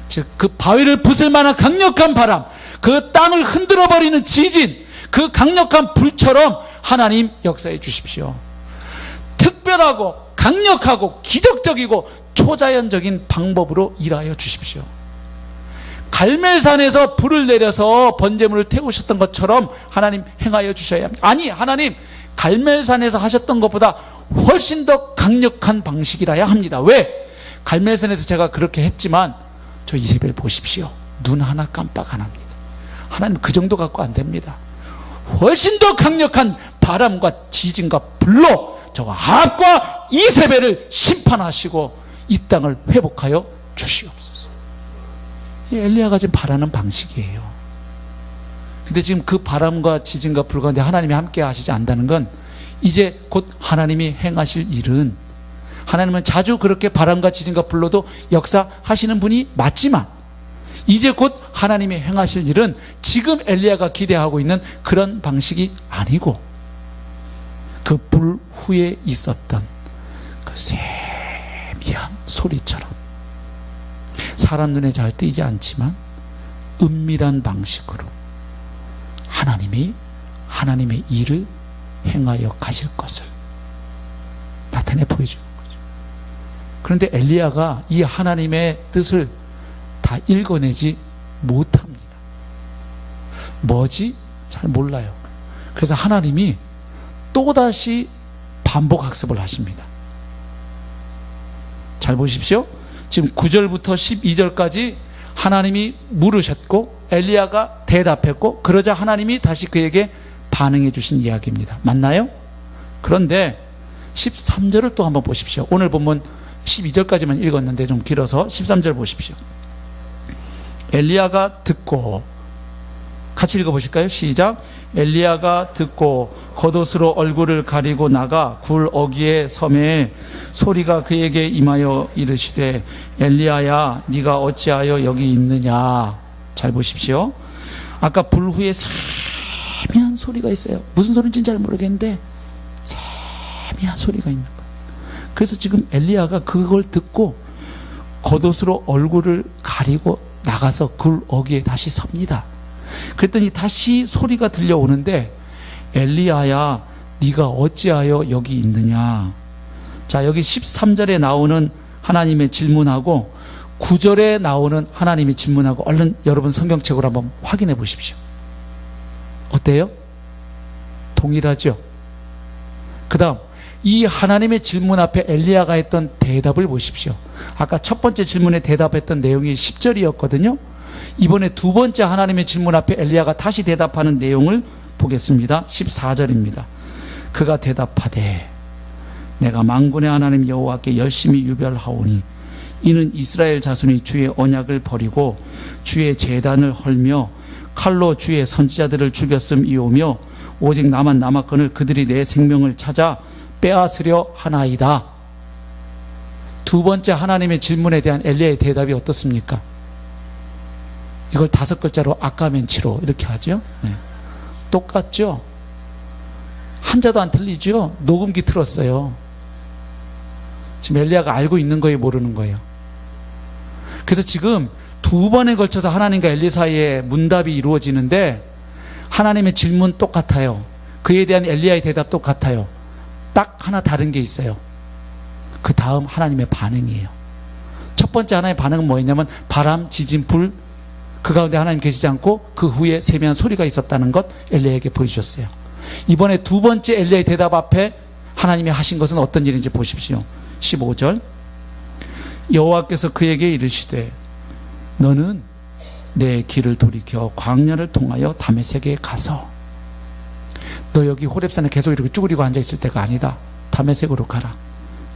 즉, 그 바위를 부술 만한 강력한 바람, 그 땅을 흔들어 버리는 지진, 그 강력한 불처럼 하나님 역사해 주십시오. 특별하고 강력하고 기적적이고 초자연적인 방법으로 일하여 주십시오. 갈멜산에서 불을 내려서 번제물을 태우셨던 것처럼 하나님 행하여 주셔야 합니다. 아니, 하나님 갈멜산에서 하셨던 것보다 훨씬 더 강력한 방식이라야 합니다. 왜? 갈멜산에서 제가 그렇게 했지만 저 이세벨 보십시오. 눈 하나 깜빡 안 합니다. 하나님 그 정도 갖고 안 됩니다. 훨씬 더 강력한 바람과 지진과 불로 저 아합과 이세벨을 심판하시고 이 땅을 회복하여 주시옵소서. 이 엘리야가 지금 바라는 방식이에요. 근데 지금 그 바람과 지진과 불 가운데 하나님이 함께 하시지 않는다는 건 이제 곧 하나님이 행하실 일은, 하나님은 자주 그렇게 바람과 지진과 불로도 역사하시는 분이 맞지만 이제 곧 하나님이 행하실 일은 지금 엘리야가 기대하고 있는 그런 방식이 아니고 그 불 후에 있었던 그 세미한 소리처럼 사람 눈에 잘 띄지 않지만 은밀한 방식으로 하나님이 하나님의 일을 행하여 가실 것을 나타내 보여주는 거죠. 그런데 엘리야가 이 하나님의 뜻을 다 읽어내지 못합니다. 뭐지? 잘 몰라요. 그래서 하나님이 또다시 반복 학습을 하십니다. 잘 보십시오. 지금 9절부터 12절까지 하나님이 물으셨고 엘리야가 대답했고 그러자 하나님이 다시 그에게 반응해 주신 이야기입니다. 맞나요? 그런데 13절을 또 한번 보십시오. 오늘 본문 12절까지만 읽었는데 좀 길어서 13절 보십시오. 엘리야가 듣고, 같이 읽어보실까요? 시작. 엘리야가 듣고 겉옷으로 얼굴을 가리고 나가 굴 어귀에 섬에 소리가 그에게 임하여 이르시되 엘리야야 네가 어찌하여 여기 있느냐. 잘 보십시오. 아까 불후에 세미한 소리가 있어요. 무슨 소리인지 잘 모르겠는데 세미한 소리가 있는 거예요. 그래서 지금 엘리야가 그걸 듣고 겉옷으로 얼굴을 가리고 나가서 굴 어귀에 다시 섭니다. 그랬더니 다시 소리가 들려오는데 엘리야야 네가 어찌하여 여기 있느냐. 자, 여기 13절에 나오는 하나님의 질문하고 9절에 나오는 하나님의 질문하고 얼른 여러분 성경책으로 한번 확인해 보십시오. 어때요? 동일하죠? 그 다음 이 하나님의 질문 앞에 엘리야가 했던 대답을 보십시오. 아까 첫 번째 질문에 대답했던 내용이 10절이었거든요. 이번에 두 번째 하나님의 질문 앞에 엘리야가 다시 대답하는 내용을 보겠습니다. 14절입니다. 그가 대답하되 내가 만군의 하나님 여호와께 열심히 유별하오니 이는 이스라엘 자손이 주의 언약을 버리고 주의 제단을 헐며 칼로 주의 선지자들을 죽였음이오며 오직 나만 남았거늘 그들이 내 생명을 찾아 빼앗으려 하나이다. 두 번째 하나님의 질문에 대한 엘리야의 대답이 어떻습니까? 이걸 5글자로 아까멘치로 이렇게 하죠. 네. 똑같죠? 한자도 안 틀리죠? 녹음기 틀었어요. 지금 엘리야가 알고 있는 거예요, 모르는 거예요? 그래서 지금 두 번에 걸쳐서 하나님과 엘리 사이에 문답이 이루어지는데 하나님의 질문 똑같아요. 그에 대한 엘리야의 대답 똑같아요. 딱 하나 다른 게 있어요. 그 다음 하나님의 반응이에요. 첫 번째 하나님의 반응은 뭐였냐면 바람, 지진, 불, 그 가운데 하나님 계시지 않고 그 후에 세미한 소리가 있었다는 것 엘리야에게 보여주셨어요. 이번에 두 번째 엘리야의 대답 앞에 하나님이 하신 것은 어떤 일인지 보십시오. 15절 여호와께서 그에게 이르시되 너는 내 길을 돌이켜 광야를 통하여 다메섹에 가서, 너 여기 호렙산에 계속 이렇게 쭈그리고 앉아있을 때가 아니다. 다메섹으로 가라.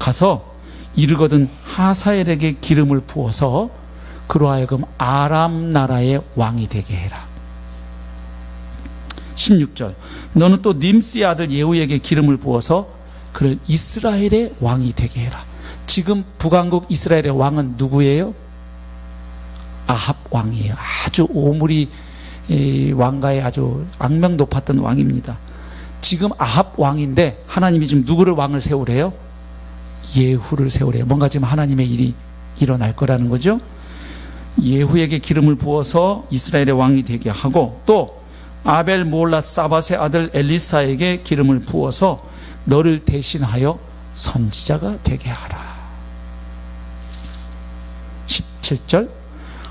가서 이르거든 하사엘에게 기름을 부어서 그로 하여금 아람 나라의 왕이 되게 해라. 16절 너는 또 님스의 아들 예후에게 기름을 부어서 그를 이스라엘의 왕이 되게 해라. 지금 북왕국 이스라엘의 왕은 누구예요? 아합 왕이에요. 아주 오므리 왕가의 아주 악명 높았던 왕입니다. 지금 아합 왕인데 하나님이 지금 누구를 왕을 세우래요? 예후를 세우래요. 뭔가 지금 하나님의 일이 일어날 거라는 거죠. 예후에게 기름을 부어서 이스라엘의 왕이 되게 하고, 또 아벨 모올라 사밧의 아들 엘리사에게 기름을 부어서 너를 대신하여 선지자가 되게 하라. 17절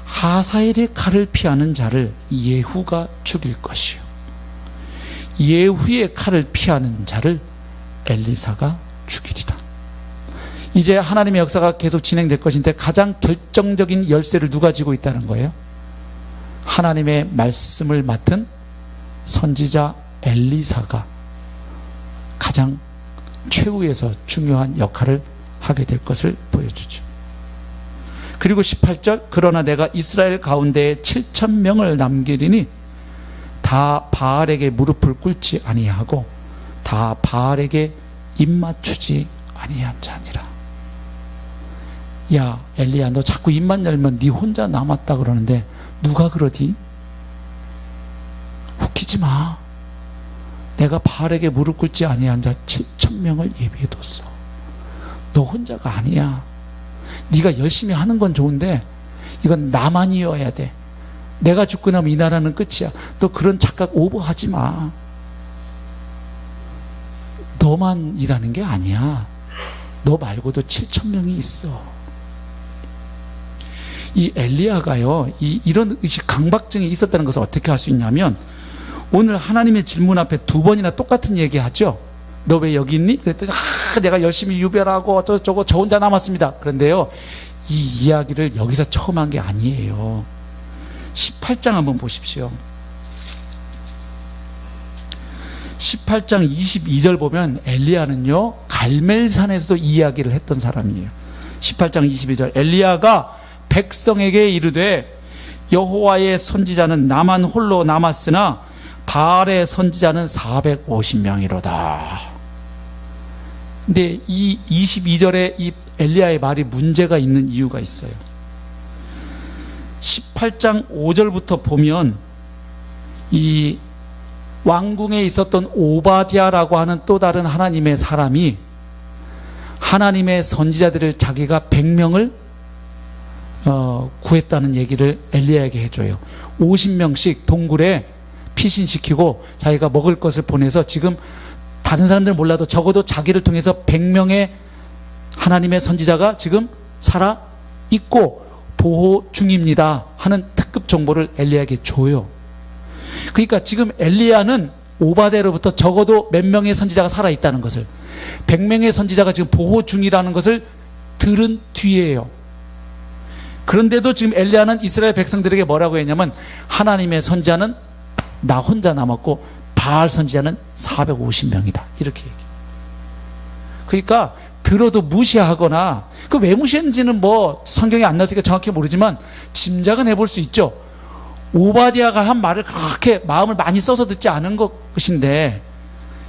하사엘의 칼을 피하는 자를 예후가 죽일 것이요 예후의 칼을 피하는 자를 엘리사가 죽이리라. 이제 하나님의 역사가 계속 진행될 것인데 가장 결정적인 열쇠를 누가 쥐고 있다는 거예요? 하나님의 말씀을 맡은 선지자 엘리사가 가장 최후에서 중요한 역할을 하게 될 것을 보여주죠. 그리고 18절 그러나 내가 이스라엘 가운데에 7,000명을 남기리니 다 바알에게 무릎을 꿇지 아니하고 다 바알에게 입맞추지 아니한 자니라. 야 엘리야, 너 자꾸 입만 열면 네 혼자 남았다 그러는데 누가 그러디? 웃기지 마. 내가 바알에게 무릎 꿇지 아니한 자 7,000명을 예비해뒀어. 너 혼자가 아니야. 네가 열심히 하는 건 좋은데 이건 나만이어야 돼. 내가 죽고 나면 이 나라는 끝이야. 너 그런 착각 오버하지 마. 너만 일하는 게 아니야. 너 말고도 7,000명이 있어. 이 엘리야가요, 이런 의식 강박증이 있었다는 것을 어떻게 할 수 있냐면, 오늘 하나님의 질문 앞에 두 번이나 똑같은 얘기 하죠. 너 왜 여기 있니? 그랬더니 내가 열심히 유별하고 어쩌고저쩌고 저 혼자 남았습니다. 그런데요, 이 이야기를 여기서 처음 한 게 아니에요. 18장 한번 보십시오. 18장 22절 보면 엘리야는요, 갈멜산에서도 이야기를 했던 사람이에요. 18장 22절, 엘리야가 백성에게 이르되 여호와의 선지자는 나만 홀로 남았으나 바알의 선지자는 450명이로다. 근데 이 22절에 이 엘리야의 말이 문제가 있는 이유가 있어요. 18장 5절부터 보면 이 왕궁에 있었던 오바댜라고 하는 또 다른 하나님의 사람이 하나님의 선지자들을 자기가 100명을 구했다는 얘기를 엘리야에게 해줘요. 50명씩 동굴에 피신시키고 자기가 먹을 것을 보내서 지금 다른 사람들은 몰라도 적어도 자기를 통해서 100명의 하나님의 선지자가 지금 살아 있고 보호 중입니다 하는 특급 정보를 엘리야에게 줘요. 그러니까 지금 엘리야는 오바댜로부터 적어도 몇 명의 선지자가 살아 있다는 것을, 100명의 선지자가 지금 보호 중이라는 것을 들은 뒤에요. 그런데도 지금 엘리야는 이스라엘 백성들에게 뭐라고 했냐면 하나님의 선지자는 나 혼자 남았고 바알 선지자는 450명이다 이렇게 얘기해요. 그러니까 들어도 무시하거나, 그 왜 무시했는지는 뭐 성경에 안 나왔으니까 정확히 모르지만 짐작은 해볼 수 있죠. 오바댜가 한 말을 그렇게 마음을 많이 써서 듣지 않은 것인데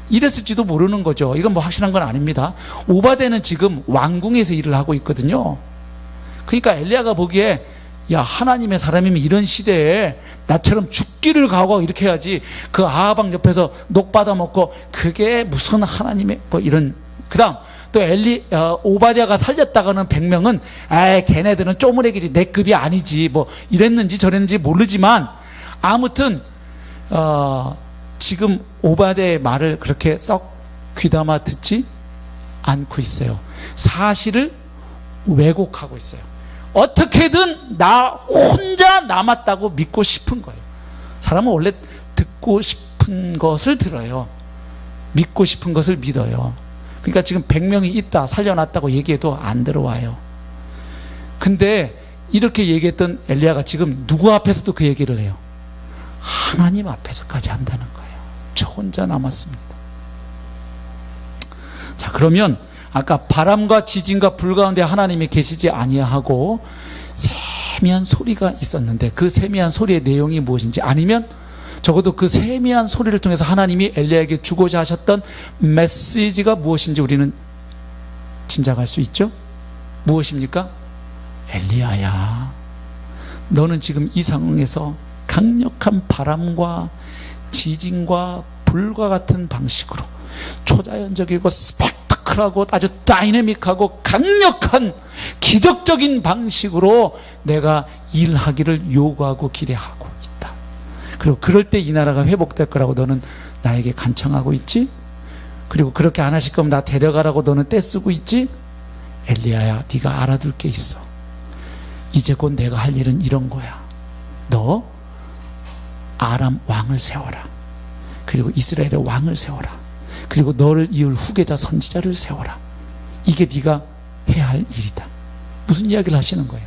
이랬을지도 모르는 거죠. 이건 뭐 확실한 건 아닙니다. 오바댜는 지금 왕궁에서 일을 하고 있거든요. 그러니까 엘리야가 보기에 야, 하나님의 사람이면 이런 시대에 나처럼 죽기를 각오하고 이렇게 해야지, 그 아하방 옆에서 녹 받아 먹고 그게 무슨 하나님의 뭐 이런. 그다음 또 오바댜가 살렸다가는 100명은 아, 걔네들은 쪼무레기지 내 급이 아니지 뭐 이랬는지 저랬는지 모르지만 아무튼 지금 오바댜의 말을 그렇게 썩 귀담아 듣지 않고 있어요. 사실을 왜곡하고 있어요. 어떻게든 나 혼자 남았다고 믿고 싶은 거예요. 사람은 원래 듣고 싶은 것을 들어요. 믿고 싶은 것을 믿어요. 그러니까 지금 100명이 있다 살려놨다고 얘기해도 안 들어와요. 근데 이렇게 얘기했던 엘리야가 지금 누구 앞에서도 그 얘기를 해요. 하나님 앞에서까지 한다는 거예요. 저 혼자 남았습니다. 자, 그러면 아까 바람과 지진과 불 가운데 하나님이 계시지 아니하고 세미한 소리가 있었는데 그 세미한 소리의 내용이 무엇인지, 아니면 적어도 그 세미한 소리를 통해서 하나님이 엘리야에게 주고자 하셨던 메시지가 무엇인지 우리는 짐작할 수 있죠. 무엇입니까? 엘리야야, 너는 지금 이 상황에서 강력한 바람과 지진과 불과 같은 방식으로 초자연적이고 스펙타클하고 아주 다이내믹하고 강력한 기적적인 방식으로 내가 일하기를 요구하고 기대하고 있다. 그리고 그럴 때 이 나라가 회복될 거라고 너는 나에게 간청하고 있지? 그리고 그렇게 안 하실 거면 나 데려가라고 너는 떼쓰고 있지? 엘리야야, 네가 알아둘 게 있어. 이제 곧 내가 할 일은 이런 거야. 너 아람 왕을 세워라. 그리고 이스라엘의 왕을 세워라. 그리고 너를 이을 후계자 선지자를 세워라. 이게 네가 해야 할 일이다. 무슨 이야기를 하시는 거예요?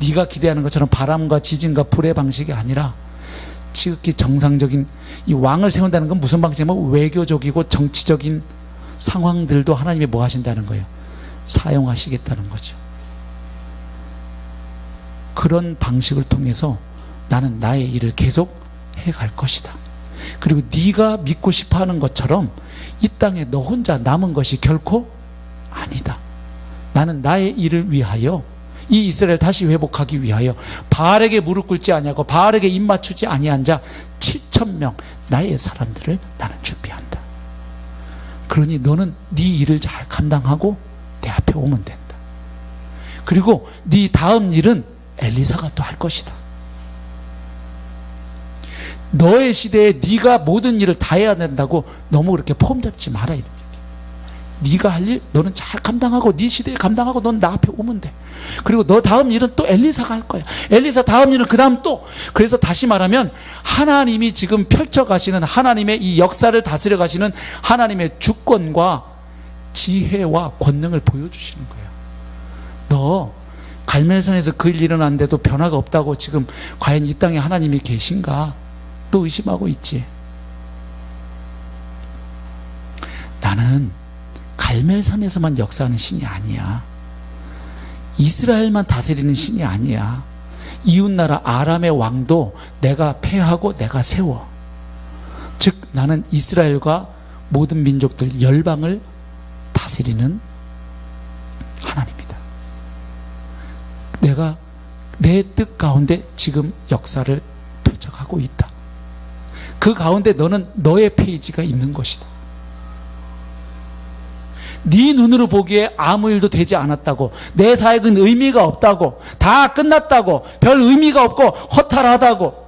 네가 기대하는 것처럼 바람과 지진과 불의 방식이 아니라 지극히 정상적인 이 왕을 세운다는 건 무슨 방식이냐면 외교적이고 정치적인 상황들도 하나님이 뭐 하신다는 거예요? 사용하시겠다는 거죠. 그런 방식을 통해서 나는 나의 일을 계속 해갈 것이다. 그리고 네가 믿고 싶어하는 것처럼 이 땅에 너 혼자 남은 것이 결코 아니다. 나는 나의 일을 위하여, 이 이스라엘 다시 회복하기 위하여 바알에게 무릎 꿇지 아니하고 바알에게 입 맞추지 아니한 자 7,000명 나의 사람들을 나는 준비한다. 그러니 너는 네 일을 잘 감당하고 내 앞에 오면 된다. 그리고 네 다음 일은 엘리사가 또 할 것이다. 너의 시대에 네가 모든 일을 다 해야 된다고 너무 그렇게 폼 잡지 마라. 이렇게. 네가 할 일 너는 잘 감당하고 네 시대에 감당하고 넌 나 앞에 오면 돼. 그리고 너 다음 일은 또 엘리사가 할 거야. 엘리사 다음 일은 그 다음 또. 그래서 다시 말하면 하나님이 지금 펼쳐가시는 하나님의 이 역사를 다스려 가시는 하나님의 주권과 지혜와 권능을 보여주시는 거예요. 너 갈멜산에서 그 일 일어났는데도 변화가 없다고 지금 과연 이 땅에 하나님이 계신가? 또 의심하고 있지. 나는 갈멜산에서만 역사하는 신이 아니야. 이스라엘만 다스리는 신이 아니야. 이웃나라 아람의 왕도 내가 폐하고 내가 세워. 즉 나는 이스라엘과 모든 민족들 열방을 다스리는 하나님이다. 내가 내 뜻 가운데 지금 역사를 펼쳐가고 있다. 그 가운데 너는 너의 페이지가 있는 것이다. 네 눈으로 보기에 아무 일도 되지 않았다고, 내 사역은 의미가 없다고, 다 끝났다고, 별 의미가 없고 허탈하다고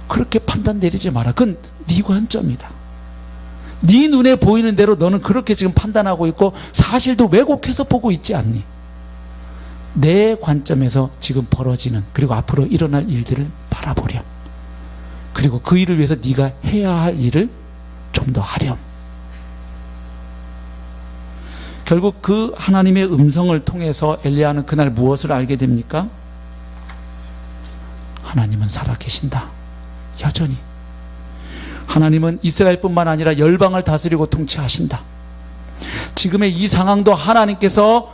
그렇게 판단 내리지 마라. 그건 네 관점이다. 네 눈에 보이는 대로 너는 그렇게 지금 판단하고 있고 사실도 왜곡해서 보고 있지 않니? 내 관점에서 지금 벌어지는 그리고 앞으로 일어날 일들을 바라보렴. 그리고 그 일을 위해서 네가 해야 할 일을 좀 더 하렴. 결국 그 하나님의 음성을 통해서 엘리야는 그날 무엇을 알게 됩니까? 하나님은 살아계신다. 여전히 하나님은 이스라엘뿐만 아니라 열방을 다스리고 통치하신다. 지금의 이 상황도 하나님께서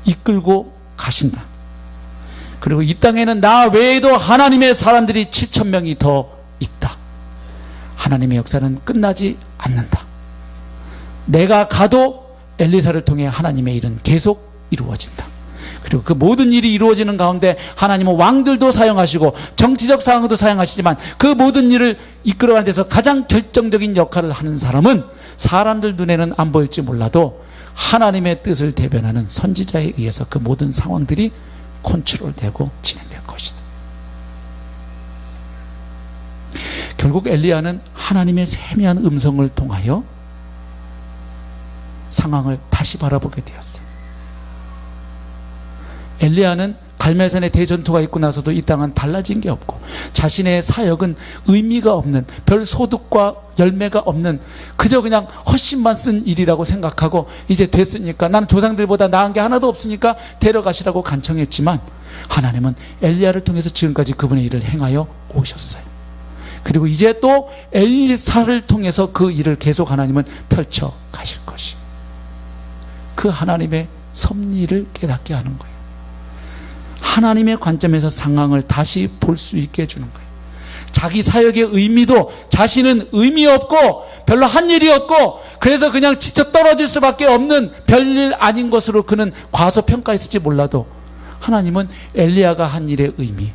이끌고 가신다. 그리고 이 땅에는 나 외에도 하나님의 사람들이 7,000명이 더 있다. 하나님의 역사는 끝나지 않는다. 내가 가도 엘리사를 통해 하나님의 일은 계속 이루어진다. 그리고 그 모든 일이 이루어지는 가운데 하나님은 왕들도 사용하시고 정치적 상황도 사용하시지만 그 모든 일을 이끌어가는 데서 가장 결정적인 역할을 하는 사람은 사람들 눈에는 안 보일지 몰라도 하나님의 뜻을 대변하는 선지자에 의해서 그 모든 상황들이 컨트롤되고 진행될 것이다. 결국 엘리야는 하나님의 세미한 음성을 통하여 상황을 다시 바라보게 되었어요. 엘리야는 갈멜산에 대전투가 있고 나서도 이 땅은 달라진 게 없고 자신의 사역은 의미가 없는, 별 소득과 열매가 없는, 그저 그냥 헛심만 쓴 일이라고 생각하고 이제 됐으니까 나는 조상들보다 나은 게 하나도 없으니까 데려가시라고 간청했지만 하나님은 엘리야를 통해서 지금까지 그분의 일을 행하여 오셨어요. 그리고 이제 또 엘리사를 통해서 그 일을 계속 하나님은 펼쳐 가실 것이, 그 하나님의 섭리를 깨닫게 하는 거예요. 하나님의 관점에서 상황을 다시 볼 수 있게 해주는 거예요. 자기 사역의 의미도 자신은 의미 없고 별로 한 일이 없고 그래서 그냥 지쳐 떨어질 수밖에 없는 별일 아닌 것으로 그는 과소평가했을지 몰라도 하나님은 엘리야가 한 일의 의미,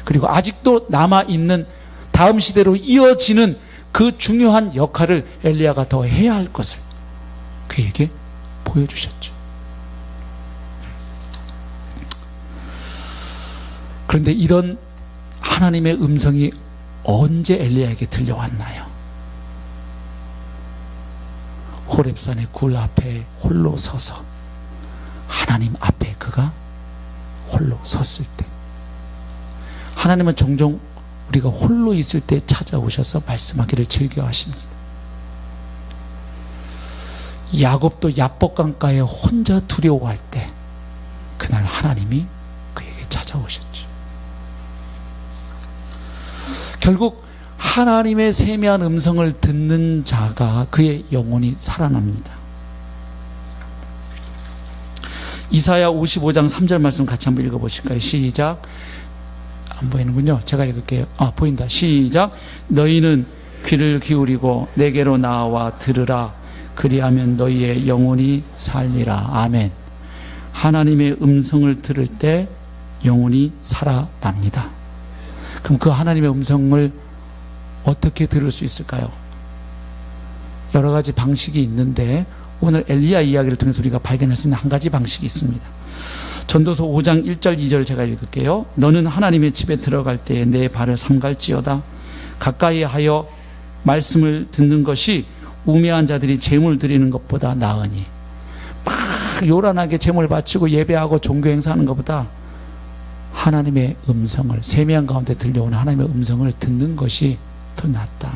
그리고 아직도 남아있는 다음 시대로 이어지는 그 중요한 역할을 엘리야가 더 해야 할 것을 그에게 보여주셨죠. 그런데 이런 하나님의 음성이 언제 엘리야에게 들려왔나요? 호렙산의 굴 앞에 홀로 서서 하나님 앞에 그가 홀로 섰을 때, 하나님은 종종 우리가 홀로 있을 때 찾아오셔서 말씀하기를 즐겨하십니다. 야곱도 야복강가에 혼자 두려워할 때 그날 하나님이 그에게 찾아오셨죠. 결국 하나님의 세미한 음성을 듣는 자가 그의 영혼이 살아납니다. 이사야 55장 3절 말씀 같이 한번 읽어보실까요? 시작. 안 보이는군요. 제가 읽을게요. 보인다. 시작. 너희는 귀를 기울이고 내게로 나와 들으라. 그리하면 너희의 영혼이 살리라. 아멘. 하나님의 음성을 들을 때 영혼이 살아납니다. 그럼 그 하나님의 음성을 어떻게 들을 수 있을까요? 여러 가지 방식이 있는데 오늘 엘리야 이야기를 통해서 우리가 발견할 수 있는 한 가지 방식이 있습니다. 전도서 5장 1절 2절 제가 읽을게요. 너는 하나님의 집에 들어갈 때에 내 발을 삼갈지어다. 가까이 하여 말씀을 듣는 것이 우매한 자들이 제물 드리는 것보다 나으니. 막 요란하게 제물 바치고 예배하고 종교 행사하는 것보다 하나님의 음성을, 세미한 가운데 들려오는 하나님의 음성을 듣는 것이 더 낫다.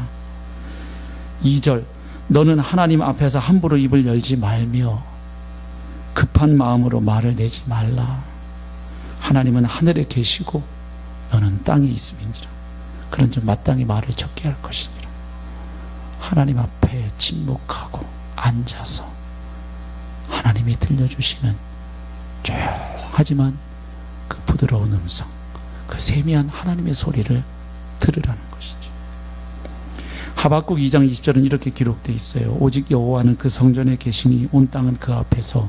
2절. 너는 하나님 앞에서 함부로 입을 열지 말며 급한 마음으로 말을 내지 말라. 하나님은 하늘에 계시고 너는 땅에 있음이니라. 그런즉 마땅히 말을 적게 할 것이니라. 하나님 앞에 침묵하고 앉아서 하나님이 들려주시는 조용하지만 그 부드러운 음성, 그 세미한 하나님의 소리를 들으라는 것이죠. 하박국 2장 20절은 이렇게 기록되어 있어요. 오직 여호와는 그 성전에 계시니 온 땅은 그 앞에서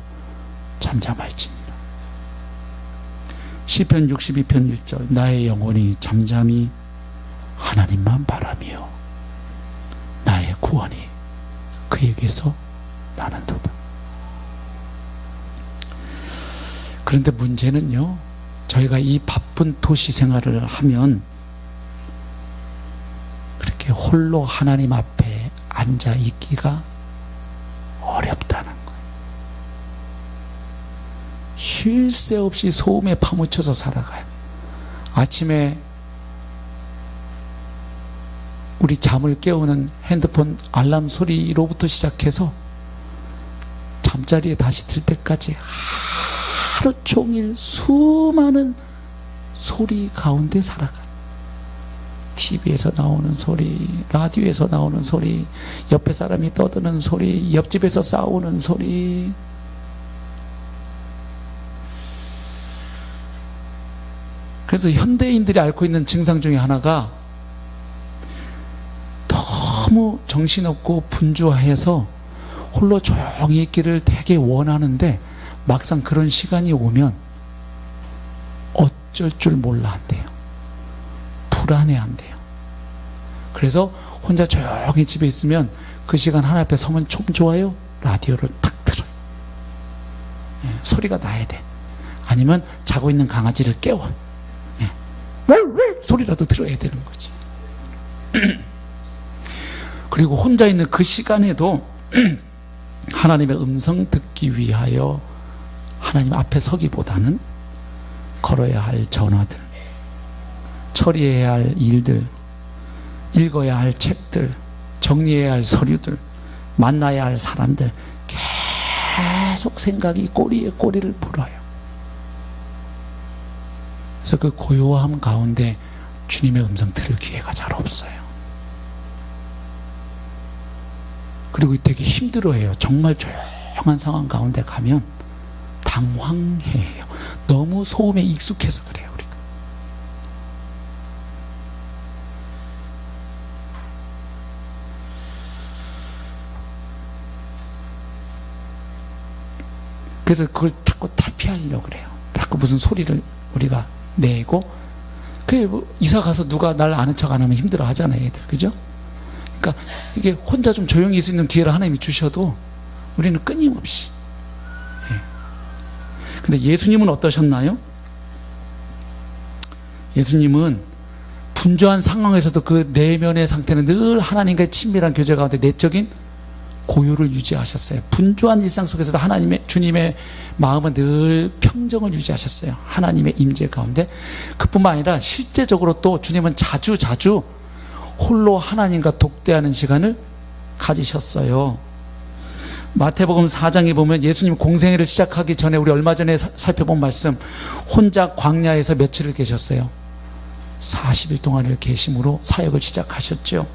잠잠할지니라. 시편 62편 1절 나의 영혼이 잠잠히 하나님만 바라며 나의 구원이 그에게서 나는도다. 그런데 문제는요, 저희가 이 바쁜 도시 생활을 하면 그렇게 홀로 하나님 앞에 앉아 있기가 어렵다는 거예요. 쉴 새 없이 소음에 파묻혀서 살아가요. 아침에 우리 잠을 깨우는 핸드폰 알람 소리로부터 시작해서 잠자리에 다시 들 때까지 하루 종일 수많은 소리 가운데 살아가요. TV에서 나오는 소리, 라디오에서 나오는 소리, 옆에 사람이 떠드는 소리, 옆집에서 싸우는 소리. 그래서 현대인들이 앓고 있는 증상 중에 하나가 너무 정신없고 분주해서 홀로 조용히 있기를 되게 원하는데 막상 그런 시간이 오면 어쩔 줄 몰라 한대요. 불안해한대요. 그래서 혼자 조용히 집에 있으면 그 시간 하나 앞에 서면 좀 좋아요. 라디오를 탁 틀어요. 소리가 나야 돼. 아니면 자고 있는 강아지를 깨워. 소리라도 들어야 되는 거지. 그리고 혼자 있는 그 시간에도 하나님의 음성 듣기 위하여 하나님 앞에 서기보다는 걸어야 할 전화들, 처리해야 할 일들, 읽어야 할 책들, 정리해야 할 서류들, 만나야 할 사람들, 계속 생각이 꼬리에 꼬리를 물어요. 그래서 그 고요함 가운데 주님의 음성 들을 기회가 잘 없어요. 그리고 되게 힘들어해요. 정말 조용한 상황 가운데 가면 당황해요. 너무 소음에 익숙해서 그래요, 우리가. 그래서 그걸 자꾸 탈피하려고 그래요. 자꾸 무슨 소리를 우리가 내고, 뭐 이사 가서 누가 날 아는 척 안 하면 힘들어 하잖아요, 애들. 그죠? 그러니까 이게 혼자 좀 조용히 있을 수 있는 기회를 하나님이 주셔도 우리는 끊임없이. 근데 예수님은 어떠셨나요? 예수님은 분주한 상황에서도 그 내면의 상태는 늘 하나님과의 친밀한 교제 가운데 내적인 고요를 유지하셨어요. 분주한 일상 속에서도 주님의 마음은 늘 평정을 유지하셨어요. 하나님의 임재 가운데. 그뿐만 아니라 실제적으로 또 주님은 자주 홀로 하나님과 독대하는 시간을 가지셨어요. 마태복음 4장에 보면 예수님 공생애를 시작하기 전에 우리 얼마 전에 살펴본 말씀, 혼자 광야에서 며칠을 계셨어요. 40일 동안을 계심으로 사역을 시작하셨죠.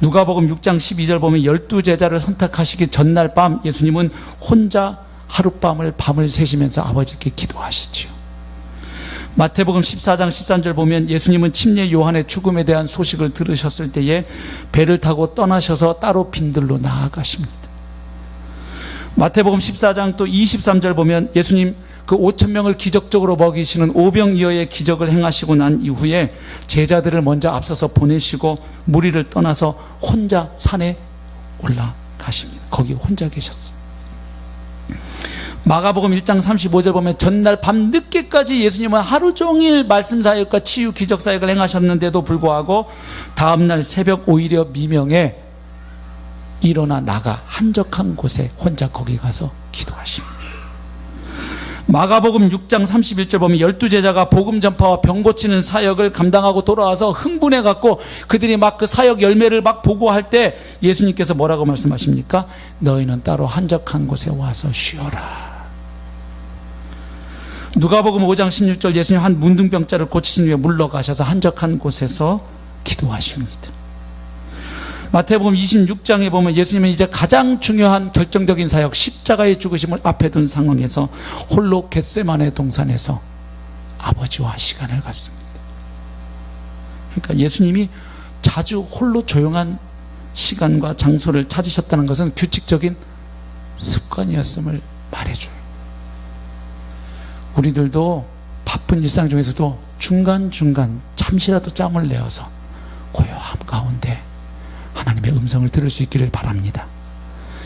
누가복음 6장 12절 보면 12제자를 선택하시기 전날 밤 예수님은 혼자 하룻밤을 밤을 새시면서 아버지께 기도하시죠. 마태복음 14장 13절 보면 예수님은 침례 요한의 죽음에 대한 소식을 들으셨을 때에 배를 타고 떠나셔서 따로 빈들로 나아가십니다. 마태복음 14장 또 23절 보면 예수님 그 5,000명을 기적적으로 먹이시는 오병이어의 기적을 행하시고 난 이후에 제자들을 먼저 앞서서 보내시고 무리를 떠나서 혼자 산에 올라가십니다. 거기 혼자 계셨어요. 마가복음 1장 35절 보면 전날 밤 늦게까지 예수님은 하루 종일 말씀 사역과 치유 기적 사역을 행하셨는데도 불구하고 다음날 새벽 오히려 미명에 일어나 나가 한적한 곳에 혼자 거기 가서 기도하십니다. 마가복음 6장 31절 보면 12제자가 복음 전파와 병 고치는 사역을 감당하고 돌아와서 흥분해 갖고 그들이 막 그 사역 열매를 막 보고할 때 예수님께서 뭐라고 말씀하십니까? 너희는 따로 한적한 곳에 와서 쉬어라. 누가복음 5장 16절 예수님 한 문둥병자를 고치신 후에 물러가셔서 한적한 곳에서 기도하십니다. 마태복음 26장에 보면 예수님은 이제 가장 중요한 결정적인 사역 십자가의 죽으심을 앞에 둔 상황에서 홀로 겟세마네 동산에서 아버지와 시간을 갖습니다. 그러니까 예수님이 자주 홀로 조용한 시간과 장소를 찾으셨다는 것은 규칙적인 습관이었음을 말해줘요. 우리들도 바쁜 일상 중에서도 중간중간 잠시라도 짬을 내어서 고요함 가운데 하나님의 음성을 들을 수 있기를 바랍니다.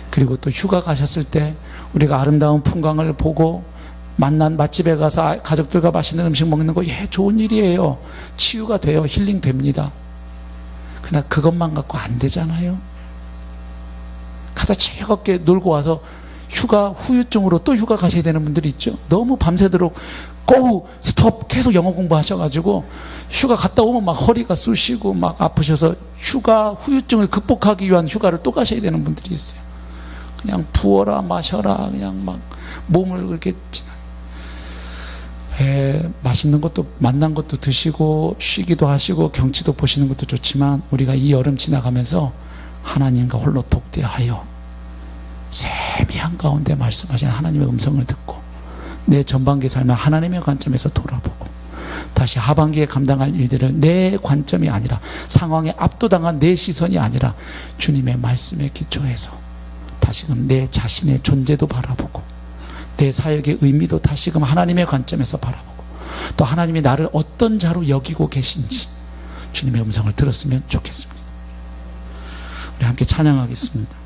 그리고 또 휴가 가셨을 때 우리가 아름다운 풍광을 보고 만난 맛집에 가서 가족들과 맛있는 음식 먹는 거 좋은 일이에요. 치유가 돼요. 힐링 됩니다. 그러나 그것만 갖고 안 되잖아요. 가서 즐겁게 놀고 와서 휴가 후유증으로 또 휴가 가셔야 되는 분들이 있죠. 너무 밤새도록 고우 스톱 계속 영어 공부하셔가지고 휴가 갔다 오면 막 허리가 쑤시고 막 아프셔서 휴가 후유증을 극복하기 위한 휴가를 또 가셔야 되는 분들이 있어요. 그냥 부어라 마셔라 그냥 막 몸을 그렇게 맛있는 것도 만난 것도 드시고 쉬기도 하시고 경치도 보시는 것도 좋지만 우리가 이 여름 지나가면서 하나님과 홀로 독대하여 세미한 가운데 말씀하신 하나님의 음성을 듣고 내 전반기 삶을 하나님의 관점에서 돌아보고 다시 하반기에 감당할 일들을 내 관점이 아니라 상황에 압도당한 내 시선이 아니라 주님의 말씀에 기초해서 다시금 내 자신의 존재도 바라보고 내 사역의 의미도 다시금 하나님의 관점에서 바라보고 또 하나님이 나를 어떤 자로 여기고 계신지 주님의 음성을 들었으면 좋겠습니다. 우리 함께 찬양하겠습니다.